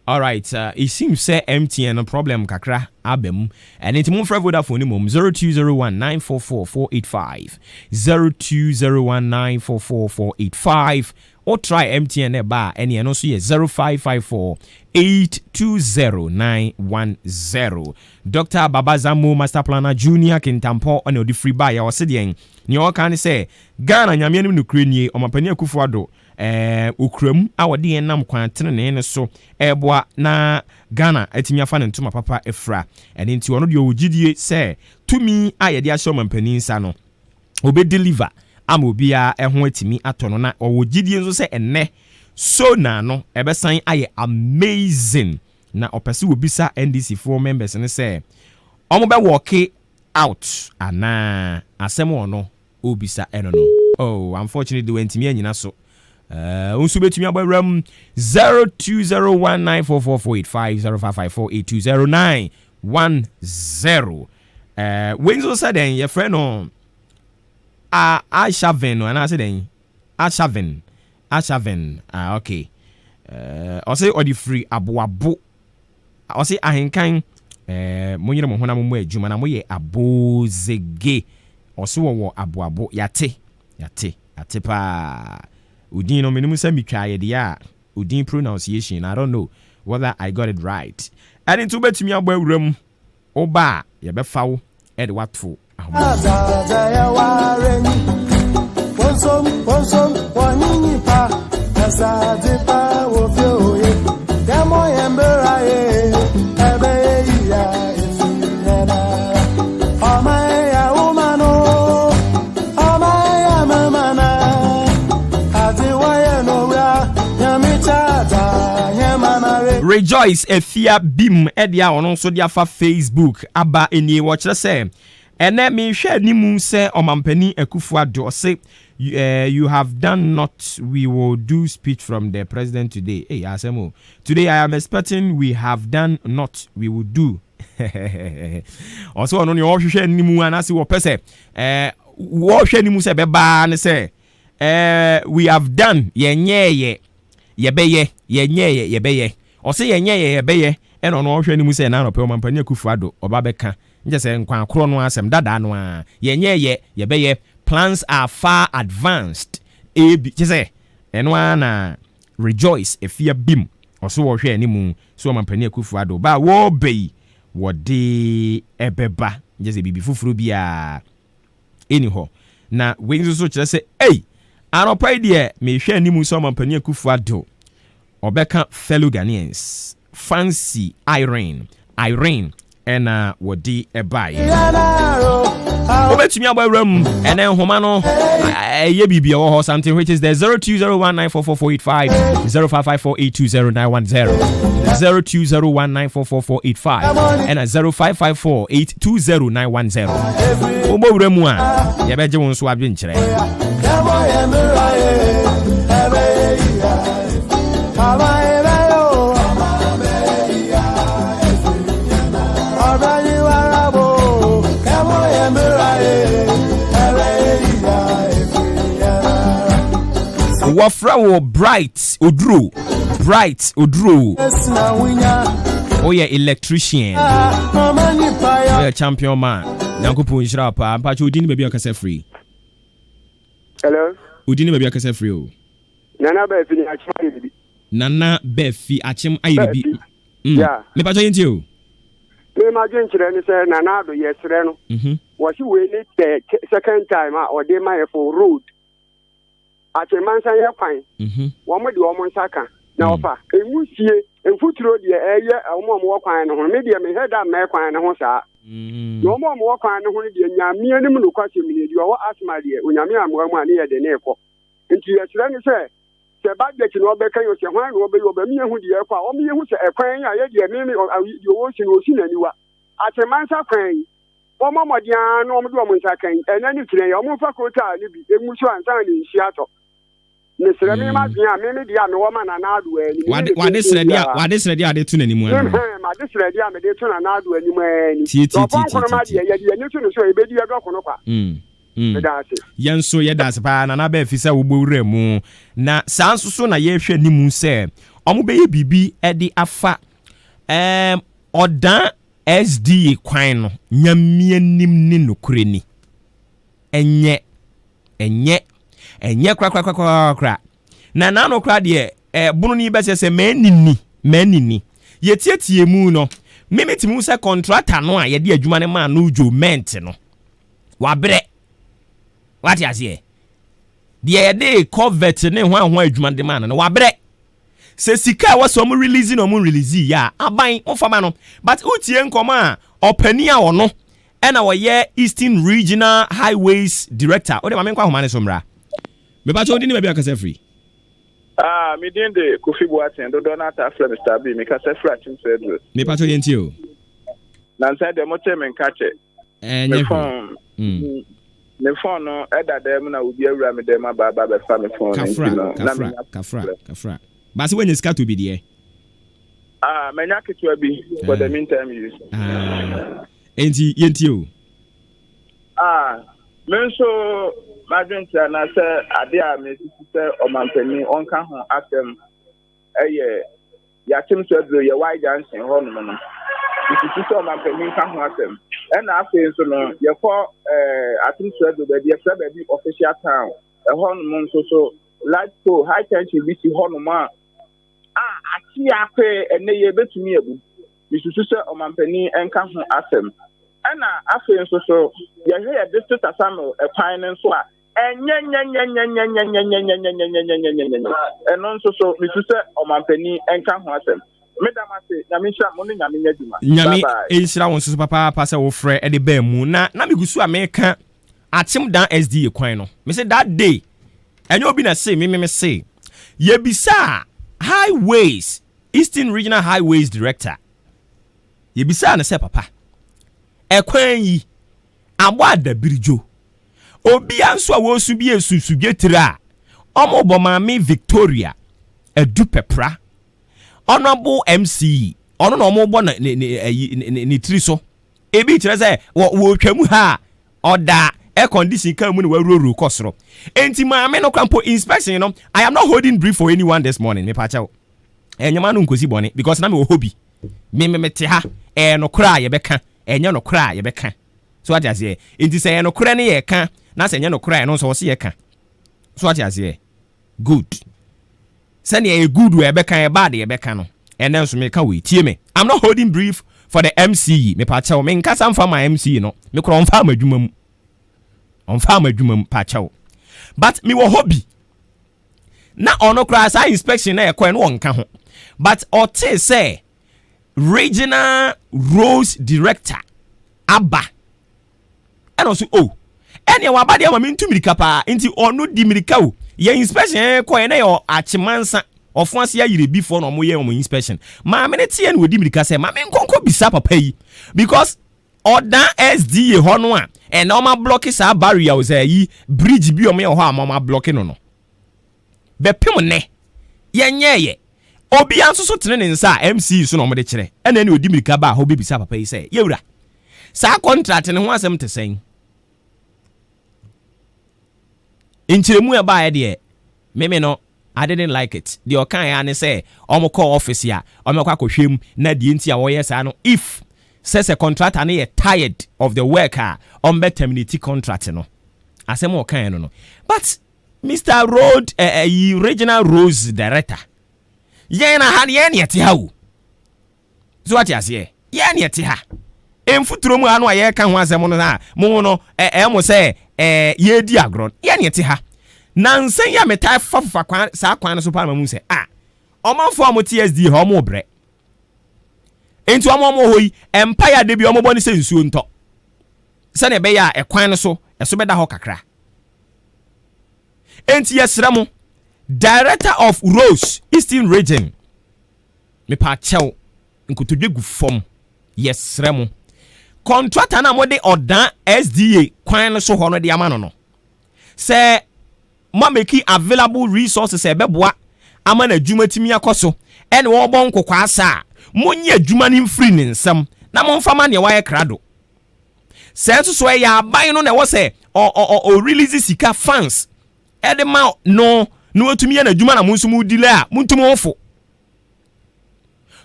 All right, it seems say MTN no problem kakra abem and it mum for Vodafone mum 0201944485 0201944485 or try MTN bar and you know so 0554820910. Dr. Baba Zambo Master Planner Junior Kentampo on the free buy or sidien ni o kan say Ghana nyame no krenye o mapani akufuado ukram awade enam kwan tenene ne so eboa na Ghana atimi afa ne ntoma papa efra ene nti ono de ogidie say tumi ayede ahye mapani nsa no obe deliver am obia eho atimi atono na ogidie nso say enne so na no ebesan aye amazing na opese obisa NDC for members ne say omo be work out ana asem ono obisa eno no. Oh, unfortunately we ntimi anyina so unsu betumi abawram 0201944485 0554820910. Wenzo said then your friend on Ashaven and I said then Ashaven okay I say odi free aboabo I say ahenkan monyere mo hona mo adwuma na moye abozege oso wo aboabo yate pa udin no minimum say mitwa ye dia udin pronunciation I don't know whether I got it right and into betimi abawram oba ye befa wo e de watfo Rejoice efia bim edia ono so dia fa Facebook aba eni wo kire se ene me hwe nimu se omampani Akufuado say you have done not we will do speech from the president today. Hey asemo today I am expecting we have done not we will do. Also ono ni wo hwe nimu anase wo pese wo hwe nimu se beba ne se we have done yebeye o se yebeye eno no hwe ni mu se na no pe o mampani Akufuado oba beka nje se nkwan kro no asem dada no a yebeye plans are far advanced je se eno na rejoice efia bim o so wo hwe ni mu so mampani Akufuado ba wo bei wo de ebeba nje se bibi fufuru bia eniho na wenzo so kire se anopai de me hwe ni mu so mampani Akufuado Obeka fellow Ghanaians fancy Irene and wodi ebai obetumi abawram and then homano ye bibia wo something which is the 0201944485 0554820910 0201944485 and 0554820910 obawram a ye beje won so adwenkyere Wafra wo bright odru Oh yeah, electrician. Oh yeah, champion man. Nyankopo nshira pa. Mpacho udini baby akase free. Hello. Udini baby akase free o. Nana Befi achim. Nana Befi achim ayibi. Yeah. Me pacho yenti o. Me imagine chire ni say Nana do yesre no. Was he waiting the second time or they might for road. Achim san ye kwan. Wo mo de wo mo nsaka. Na ofa. Emusie enfuturo de eye omo mo kwan no ho. Me de me head am me kwan no ho saa. No omo mo kwan no ho de nyame anim no kwase me de wo asma de onyame amwa mu ani ye de ne ekọ. Nti yesre ni say se budget no be kan yo se hwan no be yo ba mi ehu de ekọ a o mi ehu se ekwan ya ye de me yo wo si no si naniwa. Atemansa kwan omo modian no omo do omo nsakan enani kire ya omo fa kota ni bi emusu ansa ni nsi ato. Nesere mi ma bia me dia me wo ma na na adu ani. Wade sere dia ade tu nani mu ani. Ma de sere dia me de tu na na adu ani mu ani. Ti. Kono ma dia ye dia ni tu no so e be dia do kono kwa. Yenso ye das pa na be fi se wo bowura mu na sanso so na ye hwe nimu se omo be ye bibi e di afa odan SD kwan no nyamie nim ni nokure ni enye kra na no kra de bunu ni be se manini ye tietie mu no memetimu se contractor no a ye de adwuma ne ma no juvent no wabre what you say the day covet ne ho adwuma de ma no wabre se sika was some releasing or release ya aban ofama no but utie nkoma a opani a ono na wo ye Eastern Regional Highways Director o de ma menkwa homa ne somra me ba cho di ni ba akase free me din de Kofi Boateng do Donata Afle Mr. B me kase free achim Cedros me pa cho yenti o na nsa de mo che me nkache enye me phone no eda dem na obi awura me dem aba be fa me phone kafra ba se wenye ska to be there menya ketua bi for the meantime use enti yenti o me so madwentia na se ade a me sisi se omampani onka ho asem eye yatim Cedro ye wide dancing ho no no sisi se omampani nka ho asem na afi so no ye for atim Cedro be dey fra be official town ho no nso so light so high tension bi si ho no ma ati akwe ene ye betumi ebu sisi se omampani nka ho asem na afi nso so ye hwe district assembly kwan nso a enye eno nso so misuse omampani enka ho asem medamase nyame hira mo ne nyame nyaduma nyame ehira won so papa se wo frɛ e de ba mu na migusu a meka atem dan SD kwan no me say that day enye obi na say me say ye bisa highways Eastern Regional Highways Director ye bisa na say papa ekwan yi abo adabirijo obi anso a wo su bi esusu getira omo maame Victoria edu pepra honorable MC ono no omo bo na ni triso ebi kire say wo twamu ha oda air condition kan mu ni waruru kosoro enti maame no kampo inspection no I am not holding brief for anyone this morning me pacha enyama no nkosi bone because na me wo hobby me te ha no kra ye beka enye no kra ye beka so what you say enti say no kra ne ye ka na se enye no kra no so wo se ye ka so what you say good send ye good we beka ye bad ye beka no and then so me ka we tie me I'm not holding brief for the MC me pacha me nka sam for my MC no me kro on fa madwuma mu pacha but me wo hobby na ono kra sa inspection na ye ko no wonka ho but ote say regional roads director aba and also ene wa bade ama mintu mirika pa nti ono di mirika o ye inspection ko ene yo achimansa ofuanse ya yire before no mo ye mo inspection ma me ne tie no di mirika say ma me nkonko bisa papa yi because odan SDA ho no a ene o ma block sa barrier o say yi bridge bi o me ho a ma block no no be pem ne ye nyeye obi anso so tene ne nsa MC so no mo de kire ene ne odi mirika ba ho be bisa papa yi say yewura sa contract ne ho asem te sen inchiremu e ba ye de meme no I didn't like it. The okan ane say omo call office ya omo kwa kohwem na die nti a wo yes ano if says a contractor na tired of the worker on be terminate contract no. Asem okan no. But Mr. Road regional roads director. Yen na ha yen yeti ha wo. So what you say? Yen yeti ha. Emfuturo mu anu aye ka ho asem no na mo no mo say ye di agron. Yen yeti ha. Nansen ya metai fafa kwan sa kwan no so pa mamu se omanfo am TSD ho mo bre enti omo hoyi empire de bi omo boni se nsuo nto se ne be ya ekwan no so eso beda ho kakra enti yesramo director of roads eastern region me pa chew nkotodwe gu fom yesramo contractor na mo de odan SDA kwan no so ho no de ama no se ma make available resources ebeboa ama na adwuma timi akoso ene wo bon kokwa asa monye adwuma ni free ni nsam na monfa ma ne waye krado se so ya aban no na wo se o release sika funds ede ma no otumi na adwuma na monso mu delay a montum ofo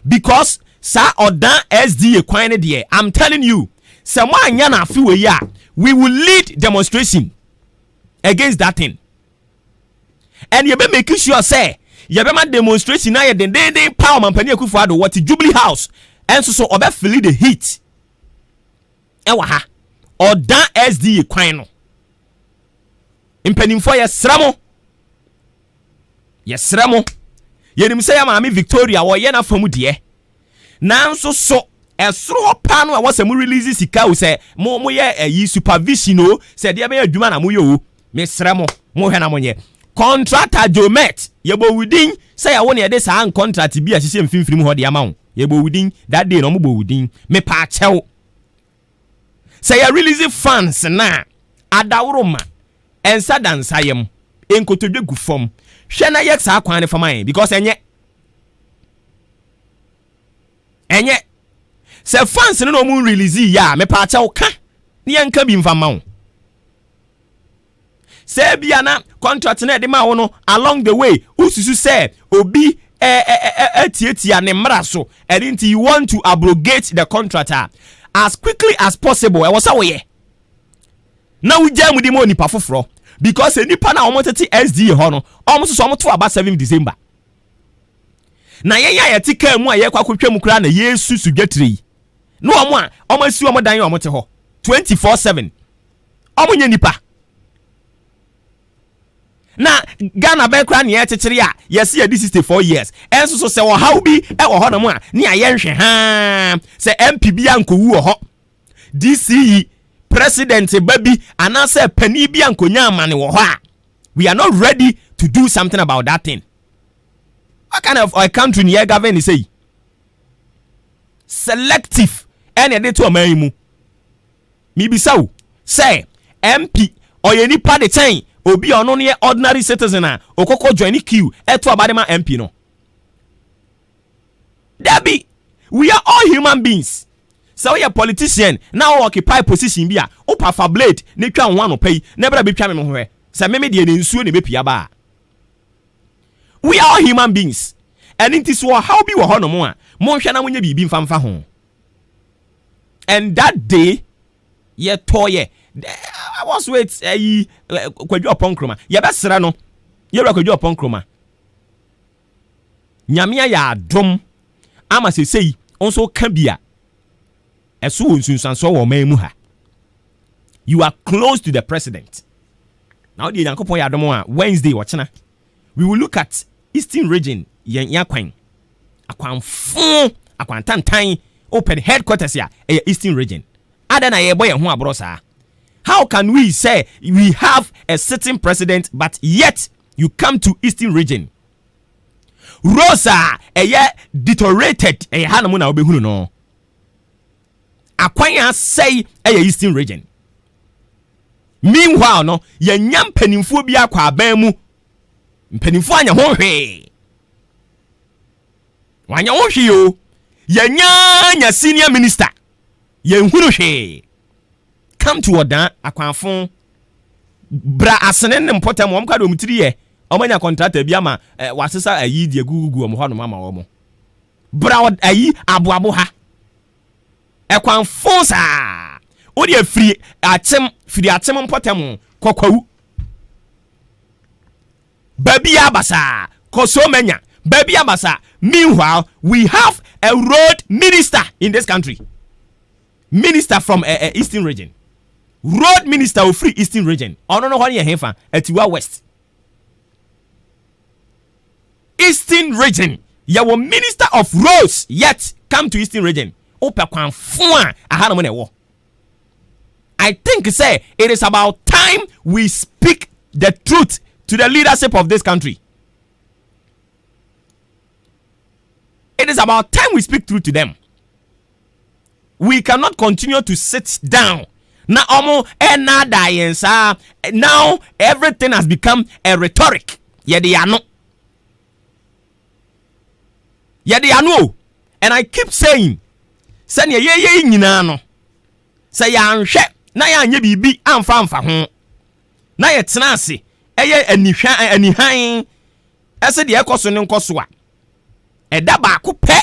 because sa odan SDA kwan ne de I'm telling you se mo anya na afi we ya we will lead demonstration against that thing. And you be making sure say you be ma demonstration na ye den power mampani Akufo-Addo what Jubilee House and so obe feel the heat ewa ha odan SDA kwan no impanimfo yesramo yenim say maami Victoria wo ye na famu de nanso so esro pa no a wo se mu release sika wo se mo ye supervision o se de be adwuma na mo ye o mesramo mo hwe na mo nye contractor Jomet yebo within say ya won ye de sa contract bi a hye mfimfim ho de ama yebo within that day no mo bo within me pa chew say ya release funds na ADWUMA ensa dansayem enkotodwe gu fom hwe na ye sa kwan ne faman because enye say funds no mo release ya me pa chew ka ne yanka bi mfama say bia na contract na de ma wo no along the way ususu say obi etiatia ne mra so and you want to abrogate the contract as quickly as possible e was awye na we jam di mo nipa foforo because nipa na omoteti SD ho no omoso so omoto aba 7 December na ye tika mu aye kwakotwa mu kura na yesu sugetri no omo a omasi omo dan omote ho 24/7 omonye nipa na Ghana be kra ne yechekere a yesi edi 64 years enso so se wo haw bi e wo ho no mu a ne ayenhwe ha se MP bi ankowu ho DCE president baby anase pani bi ankonya amane wo ho a we are not ready to do something about that thing. What kind of a country near government say selective any dey to aman mu mi bi saw say MP oyeni pa de ten obi ono ne ordinary citizen a okoko join queue eto abadema MP no Debbie, we are all human beings. So we are politician now occupy position bi a opa blade ne twa ho anopai na bra be twa me ho hwe se me de ne nsuo ne bepia ba we are all human beings and it is how be wo ho no mo a mo hwe na mo nya bibi mfamfa ho and that day ye toye I was with kwadwo ponkroma ye besra no ye ra kwadwo ponkroma nyamia ya adom ama sei onso ka bia eso wonsunsanso wo man mu ha you are close to the president now the yankopon ya adom a Wednesday watchna we will look at Eastern region yakwan akwantantan open headquarters ya Eastern region adana ye boy ho abrosa. How can we say we have a sitting president but yet you come to Eastern region Rosa deteriorated hanamu na obehunu no akwanya say Eastern region meanwhile no yenya mpanimfo bi akwa aban mu mpanimfo anya ho hwe wanya ho hwe yo yenya senior minister yenhunu hwe come to odan akwanfo bra asene ne mpotam wom kwado mutiri ye Omanya contractor bi ama wasesa ayi die gugugu omo hɔ no mama omo. Bra ayi aboabo ha. Ekwan fonsa. Odi afiri atem mpotem kokwawu. Baby abasa kosomenya. Baby abasa. Meanwhile, we have a road minister in this country. Minister from Eastern region. Road minister of free Eastern region. I don't know what you have at Etiwa West. Eastern region. Your minister of roads yet come to Eastern region. I think say it is about time we speak the truth to the leadership of this country. It is about time we speak truth to them. We cannot continue to sit down. Now everything has become a rhetoric. And I keep saying, send ye no. Say ya nhwe na ya anye bibi amfa ho. Na ye tena ase eye anihan ese de ekoso ne nkoso a. Eda ba ko pe.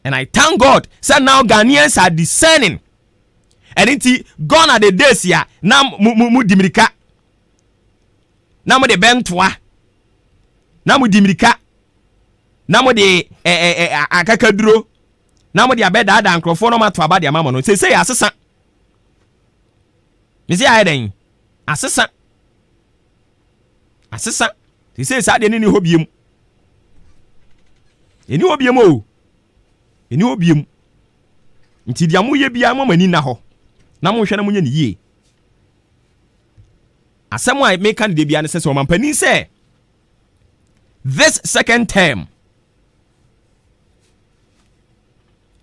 And I thank God, say now Ghanaians are discerning. And it's gone are the days here. Now mu dimirika. Now mu de bentwa. Now mu dimirika. Now mu de akakaduro. Now mu de abeda ada nkrofo no mato aba de mama no. Say asesa. Me say ayi den. Asesa. Asesa. Say sa de ni hobiem. Eni hobiem o. Eni obiem nti dia mo ye bia mo mani na ho na mo hwe na mo nya ne yie asem a make kan de bia ne se so mampani se this second term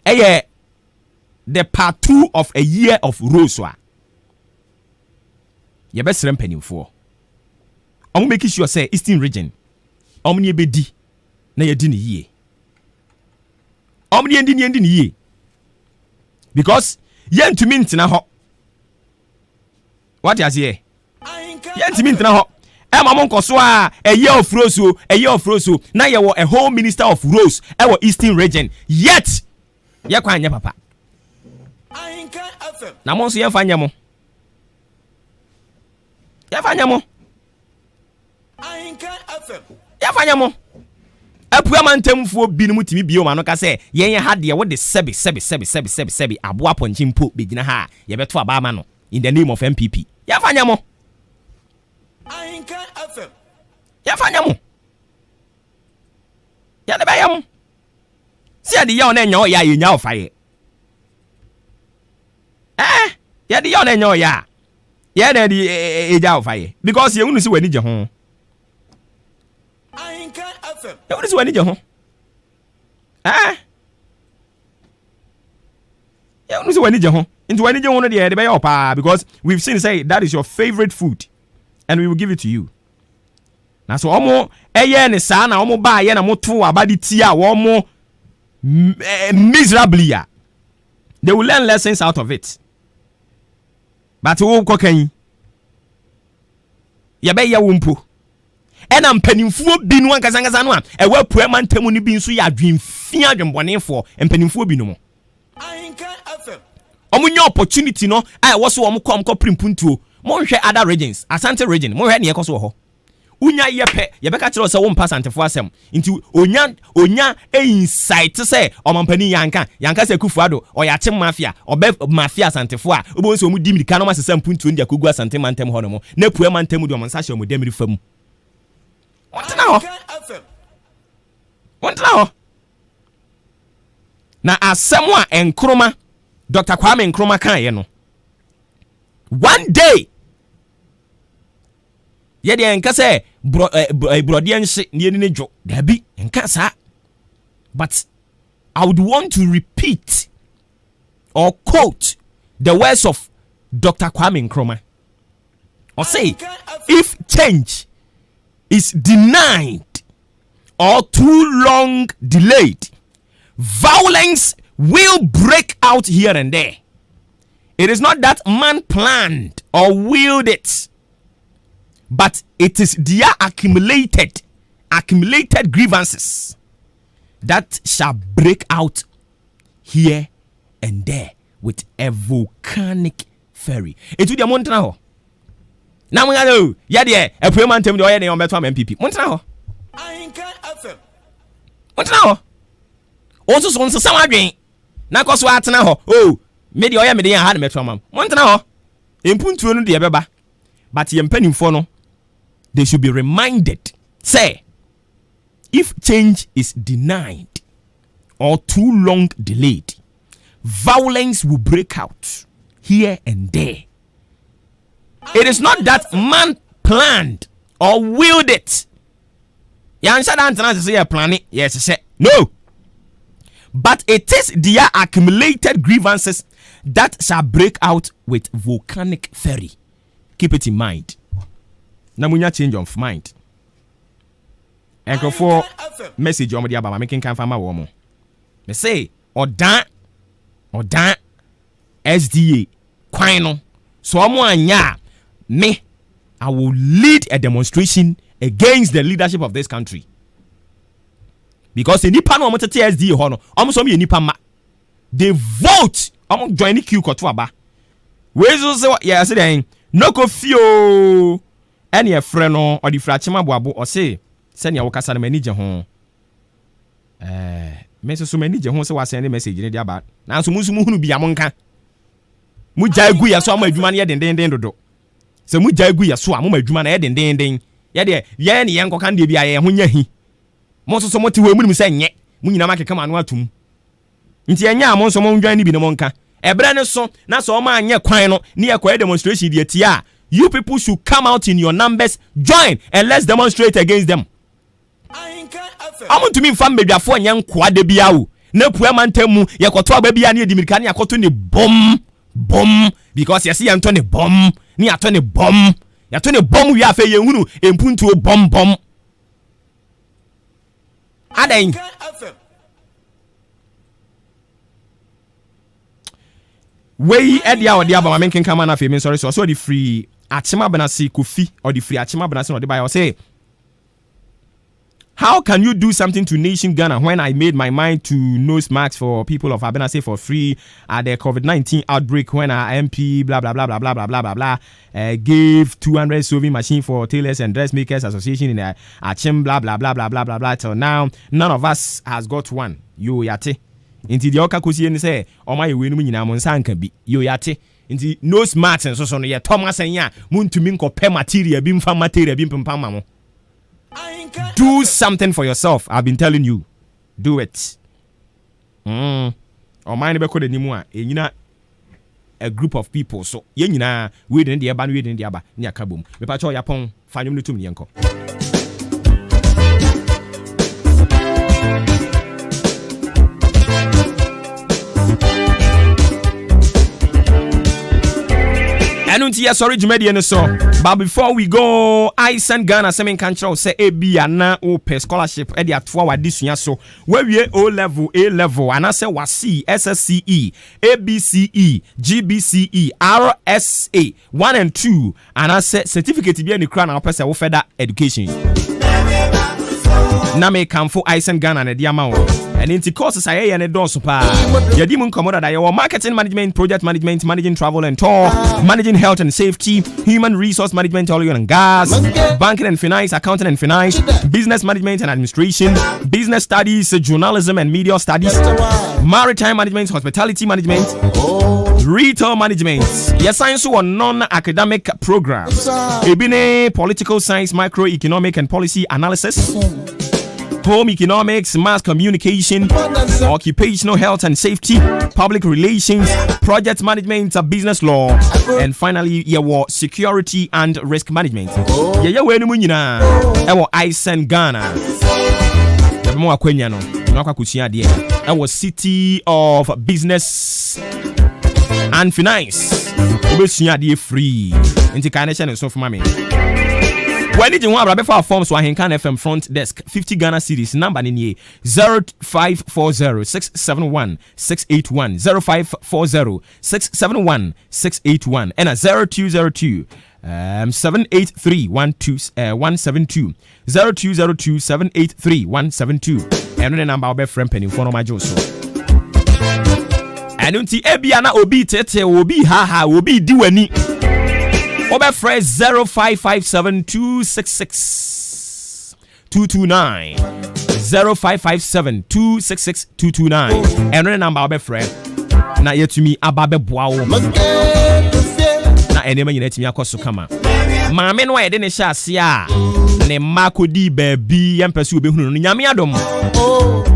the part 2 of a year of roswa ye be sere mpanimfo omo make sure say Eastern region omo ne bedi na ye di ne yie omni endi ye because yentumi ntina ho what you say yentumi ntina ho e ma monko so a eye ofroso na ye wo a whole minister of roads e wo Eastern region yet ye kwa anya papa na mo so ye fa anya mo ye fa anya mo Apua mantemfo binom timi bio ma no ka se yen ha de wo de sebi aboa ponchimpo begina ha ye beto aba ma no in the name of MPP ya fanya mo ya de ba ya mo si ade ya ona nya o ya nya ofaye ya de ya ona nya o ya de eja ofaye because ye unu si wani je ho what is when you ho? Yeah, what is when you ho? Into when you want to the because we've seen say that is your favorite food, and we will give it to you. Now so omo ne sa na omo ba ye na moto abadi tia omo miserably. They will learn lessons out of it. But wo kokan ye be ye wumpo. Ena mpanimfuo bi no ankasa no a ewa puema ntamu ni bi nso ya adwemfia adwembonefo mpanimfuo bi no mo omunye opportunity no a ewo so omko primpuntuo mo hwɛ other regions Asante region mo hwɛ ne ekoso ho unya yepe yebeka kire o se wo mpa Asantefo asem nti onya insight se omampani yanka se Kufuado oyate mafia obe mafia Asantefo a obo nso mu dimirika no masesa mpuntuo ndia kogu Asante mantem ho no mo na puema ntamu de omonsa hye omodamiri fam Wantana ho. Na asemu a Nkrumah Dr. Kwame Nkrumah kan ye no. One day ye de enka se brode enhye ne ne dwo dabi enka sa. But I would want to repeat or quote the words of Dr. Kwame Nkrumah. Or say if change is denied or too long delayed, violence will break out here and there. It is not that man planned or willed it. but it is their accumulated grievances that shall break out here and there with a volcanic fury. It will be a mountain. Now we know, yeah, a payment to the oil on better MPP. Montana. Montana. Also, so some again. Now, cause what now? Oh, made the oil media had metro mam. Montana. In Puntu, the Ababa. But the penny for they should be reminded. Say, if change is denied or too long delayed, violence will break out here and there. It is not that man planned or willed it. No. But it is their accumulated grievances that shall break out with volcanic fury. Keep it in mind. Namunya change of mind. Enko for message on the making can farmer woman. Me say Odan SDA kwano so anya me I will lead a demonstration against the leadership of this country. Because in Nipa no motete SDA ho no omo me nipa ma they vote omo join the queue koto aba we so say yeah say den no ko fio any a friend no or the frachima boabo or say send ya wokasa na manager ho me so manager ho say wa send message ni dia ba na so musu hunu bia monka mu jai gu ya so ama adwuma na ye den dodo se mu jai gu ya so ama adwuma na ye den ye de ye ne ye nkoka de bia ye ho nya hi mo so mo ti we mu ni se nye mu nyina makeka ma no atum nti enya mo so mo ndwan ni bi ne monka ebre ne so na so ma anye kwan no ne ye kwa demonstration de atia you people should come out in your numbers join and let's demonstrate against them. Amuntu mi mfa medwafo nya nkoa de bia wo na pua mantemu ye koto aba bia ne edimirika ne akoto ne bom because you see Anthony bom ni atone bom ya to ne bom wi afa ye hunu empuntuo bom adan wey edia odi aba ma menken kama na fe me sorry so the free achima benasi kofi or the free achima benasi no dey buy say how can you do something to nation Ghana when I made my mind to nose masks for people of Abenase for free at the COVID-19 outbreak when our MP blah blah blah blah blah blah blah blah blah gave 200 sewing machine for tailors and dressmakers association in Achim blah blah blah blah blah blah blah till now none of us has got one yo yate inti the oka kosi ni say o ma yewe num nyina mo nsanka bi yo yate inti nose masks so no ye Thomas anya muntumi nkopɛ material bi mfa material bi mpempama mo. Do something for yourself. I've been telling you. Do it. Or mind be called anymore. A group of people. So yenina we didn't the ban we didn't the aba near kabum. Me pacho yapon fanyum no tum yenko. Sorry, Jumedian so. But before we go, I send Ghana Semen Control say AB na open scholarship at the atwa this year so. Where we O level, A level, and I say WASI, SSCE, ABCE, GBCE, RSA 1 and 2, and I say certificate be any crown or person further education. Na me come for I send Ghana na diamond. And in the courses I and a don super. Yadimun Komoda that marketing management, project management, managing travel and tour, managing health and safety, human resource management, oil and gas, banking and finance, accounting and finance, business management and administration, business studies, journalism and media studies, maritime management, hospitality management, retail management, yes, science or non-academic programs, Ebine, political science, microeconomic and policy analysis, home economics, mass communication, occupational health and safety, public relations, project management, business law, and finally, security and risk management. I send Ghana. Our city of business and finance. Free. Integration and so for me. When did you want to for forms for Henkan FM front desk 50 Ghana series number in 0540 671 681 0540 671 681 and 0202 783-172 0202-783-172 and the number of friend penny for my Joso. And until Ebiana Obi Tete Obi Haha Obi Diweni Obe Fresh 0557-266-229 0557-266-229 and the number of friend na yetumi ababe boawo na enema nyina timi akoso kama maame no ayede ne hya ase a ne makodi baabi yempese obehunu no nyame adom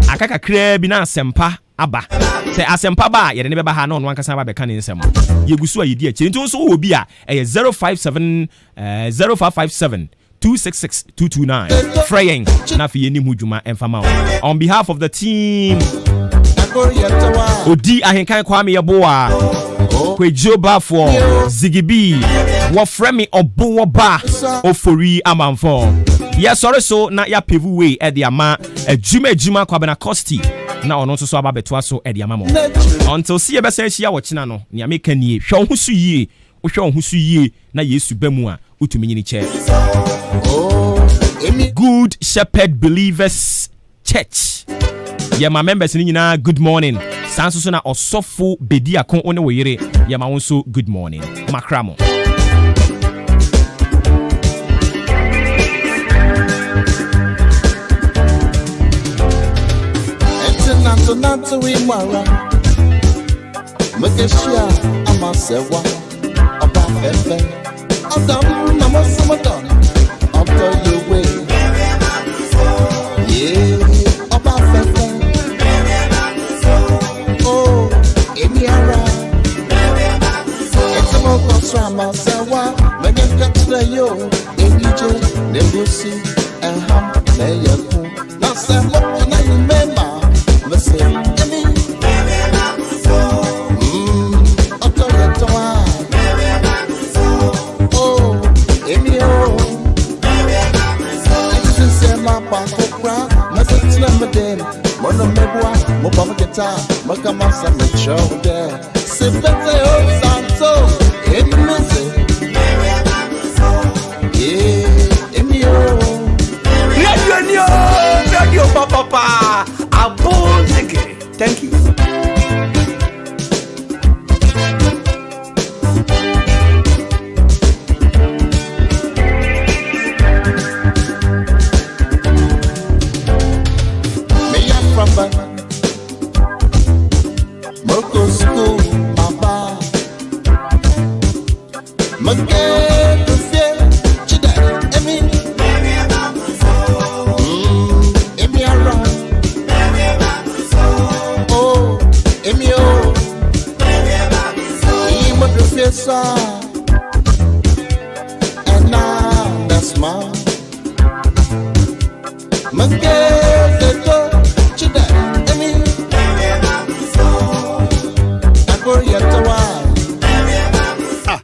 akaka kra bi na asempa aba se asempa ba yede ne beba ha na ono ankasa ba beka ne nsem yegusu a yedi akyi nti nso obi a 057 266-229 Freying na fi yeni hujuma enfama on behalf of the team Odi ahenkan kwame yeboa kwejoba for Zigibi wo frame Obuoba Ofori Amanfo ya sorry so na ya pevu way e de ama adwuma KWABENA COSTY na ono so aba beto aso e de ama mo until see ebesa hia wo kina no ne ameka nie hwe ho so yie wo hwe ho so yie na Yesu bamu a utumi nyini che Good Shepherd Believers Church. Yeah, my members in good morning. Sanso so na osofo bedi akon one wo yire. Yeah, ma wonso good morning. Makramo. Nanto we mara. Makeshia amasewa. Aba fefe. Adam na masamadon. After you way. Yeah, Aba fefe. Oh, Emiara. It's a moko trama sewa. Many cuts the yo. Enije, nebusi, and ham, neyaku. Now say what can I remember? Listen, Emi. Oh, Emio. Mono mebwa, mobama guitar, makama some show there. Sipete o santo, emeze. Yeah, emio. Radio papa, abonzeke. Thank you. Moko school, Baba. Maakye, Chida, Emi. Emi around. Oh, Emi oh. Imo professor. And now that's my. Maakye, Chida, Emi.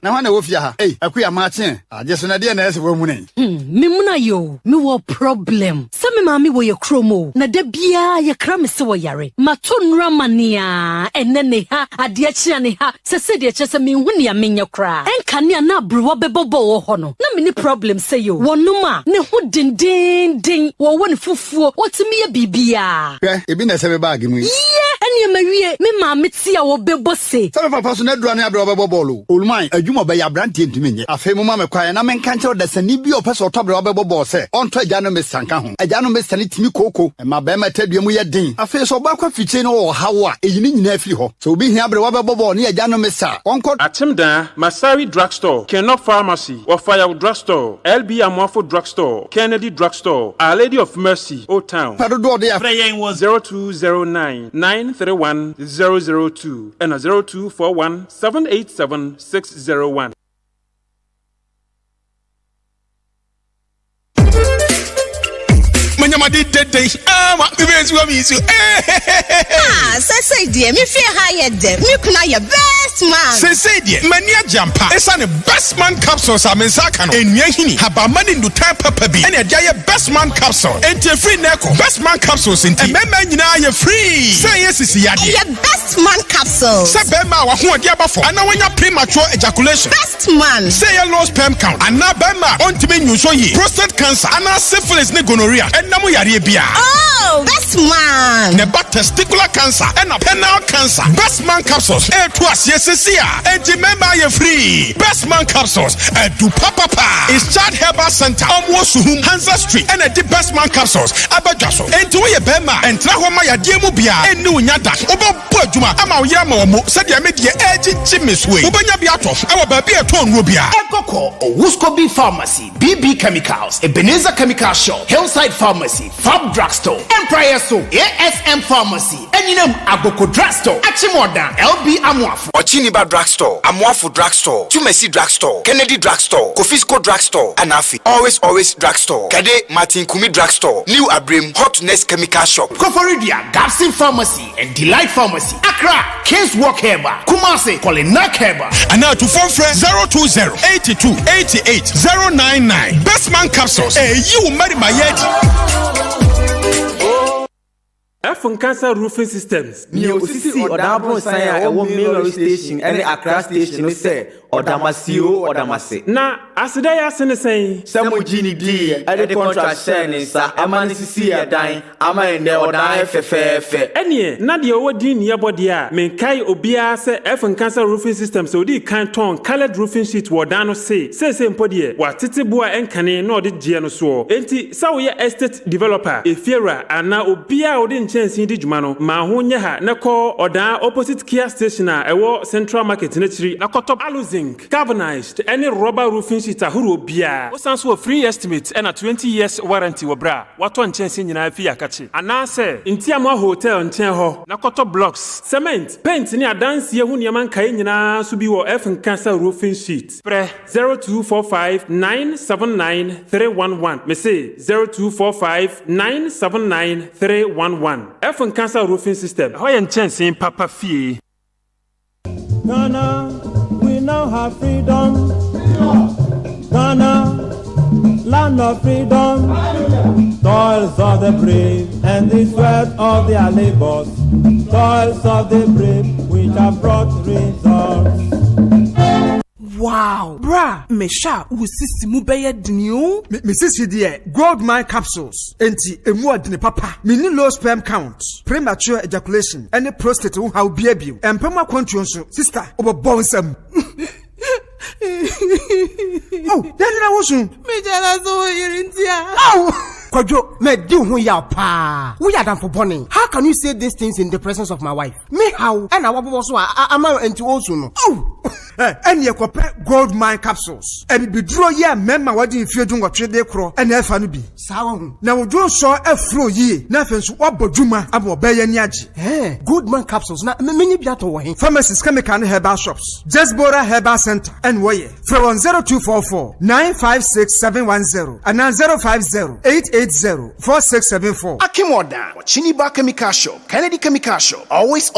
Na wana wo fia ha akuya Maakye ajeso na de na ese wo mune me muna yo me wo problem se me ma me wo ye kromo na da bia ye kra me se wo yare mato nra mania ene ne ha ade akira ne ha se de che se me hu ne amenya kra enka ne na bro bebobo wo ho no na me ni problem se yo wonuma ne ho dindindin wo won fufuo wotimi ye bibia ebi na se be bag mu ene mawie me ma metia wo bebo se se papa so na dura ne abro bebo bolo olumai adwuma be ya brante ntumi nye afa mu ma me kwae na menka nche da sani bi opese otobro bebo bo se onto agya no mesanka ho agya no mesane timi koko ma be ma tadua mu ye din afa so ba kwa fiche no wo hawo a eyini nyina afiri ho so obi hia bre bebo bo ne agya no mesa onko Atimda Masari Drugstore, Kenok Pharmacy, Ofaya Drugstore, LB Amanfo Drugstore, Kennedy Drugstore, Our Lady of Mercy, Old Town. Prayer was 0209-931-002 and 0241-787-601. wanyama de ama me be nsuo mi nsuo say dear me fear higher dem me kuna your best man say dear mani ajampa esa ne best man capsules amensaka no enua hini haba mani ndutan papa bi ene dia ye best man capsule enti free neko best man capsules enti emema nyina ye free say yes is yade ye best man capsule say bema wa ho odi abafo ana wanya premature ejaculation best man say ye low sperm count ana bema ontime nyuso yi prostate cancer ana syphilis ne gonorrhea enam yare bia oh best man ne testicular cancer and penile cancer best man capsules to us yesesia enti member ye free best man capsules do papa is child herbal center Obuoba Hansa Street and the best man capsules abadwaso enti we ye bema entra ho ma yade mu bia eni unyada obo adwuma ama wo yama wo se de me de agi chimiswe obanya bia to e wo ba bia to nro bia Ekoko Owuskobi Pharmacy BB Chemicals Ebenezer Chemical Shop Hillside Pharmacy Fab Drugstore Empire So ASM Pharmacy Enyinam Aboko Drugstore Achimoda LB Amanfo Ochiniba Drugstore Amanfo Drugstore Tumesi Drugstore Kennedy Drugstore Kofisco Drugstore Anafi Always Drugstore Kade Martin Kumi Drugstore New Abrim Hotness Chemical Shop Koforidia Gapsin Pharmacy and Delight Pharmacy Accra Case Walk Herba Kumasi Polinak Herba and now to phone friend 020-8288-099 Best Man Capsules you marry my head Cancer Roofing Systems. New City or Dabron Saya, a woman station, and Accra station, say, or Damasio or Damase. Now, as they are saying, some Genie D, and the contract saying, sir, a man is a dying, a man there or die fair. Any, Nadia Odin, your body, Menkai Obia say, Cancer Roofing Systems, so they can't turn colored roofing sheet, Wardano say same podie, what Titibua and Cane, nor the Giano so. Enti, Sawi estate developer, Efira, and now Obia Odin chance in the Jumano, Mahunya ha, Nako, or da opposite Kia station, a war Central Market in Nakotop Aluzing, galvanized, any rubber roofing sheet, a Huru Bia, what sounds for free estimate and a 20 years warranty wabra, what one chance in Yafia Kachi. And now say, in Tiamo Hotel and Tenho, Nakotop blocks, cement, paint near dance, Yahunyaman Kaina, Subiwo F and Cancer roofing sheet. Pre 0245 979 311. Me say 0245 979 311. F and Cancer Roofing System. How you chance in Papa Fee? Ghana, we now have freedom. Ghana, land of freedom. Toils of the brave and the sweat of their labors. Toils of the brave which have brought results. Wow, bra, me sha usisi mu beye diniu. Me sisi die gold mine capsules. Enti emu adine papa. Me ni low sperm count, premature ejaculation, any prostate wo how bia bio. Empema kwantuo so, sister, obo nsam. Oh, then I was me jala so irintia. Oh, Kojo, me do hu ya pa. We are done for burning. How can you say these things in the presence of my wife? Me how? And I was so am enti also no. Oh. And you compare gold mine capsules. And be draw ye member what you feel doing what trade cro and F and B. Sound. Now do so a flow ye. Nothing so what bojuma abo beye niaji. Eh, gold mine capsules. Na many biato wa. Pharmacies chemical herbal shops. Just Bora Herbal Center and Waye. From 0244 956 710 and 050 880 4674. Akimoda, Chiniba Chemical Shop, Kennedy Chemical Shop, always.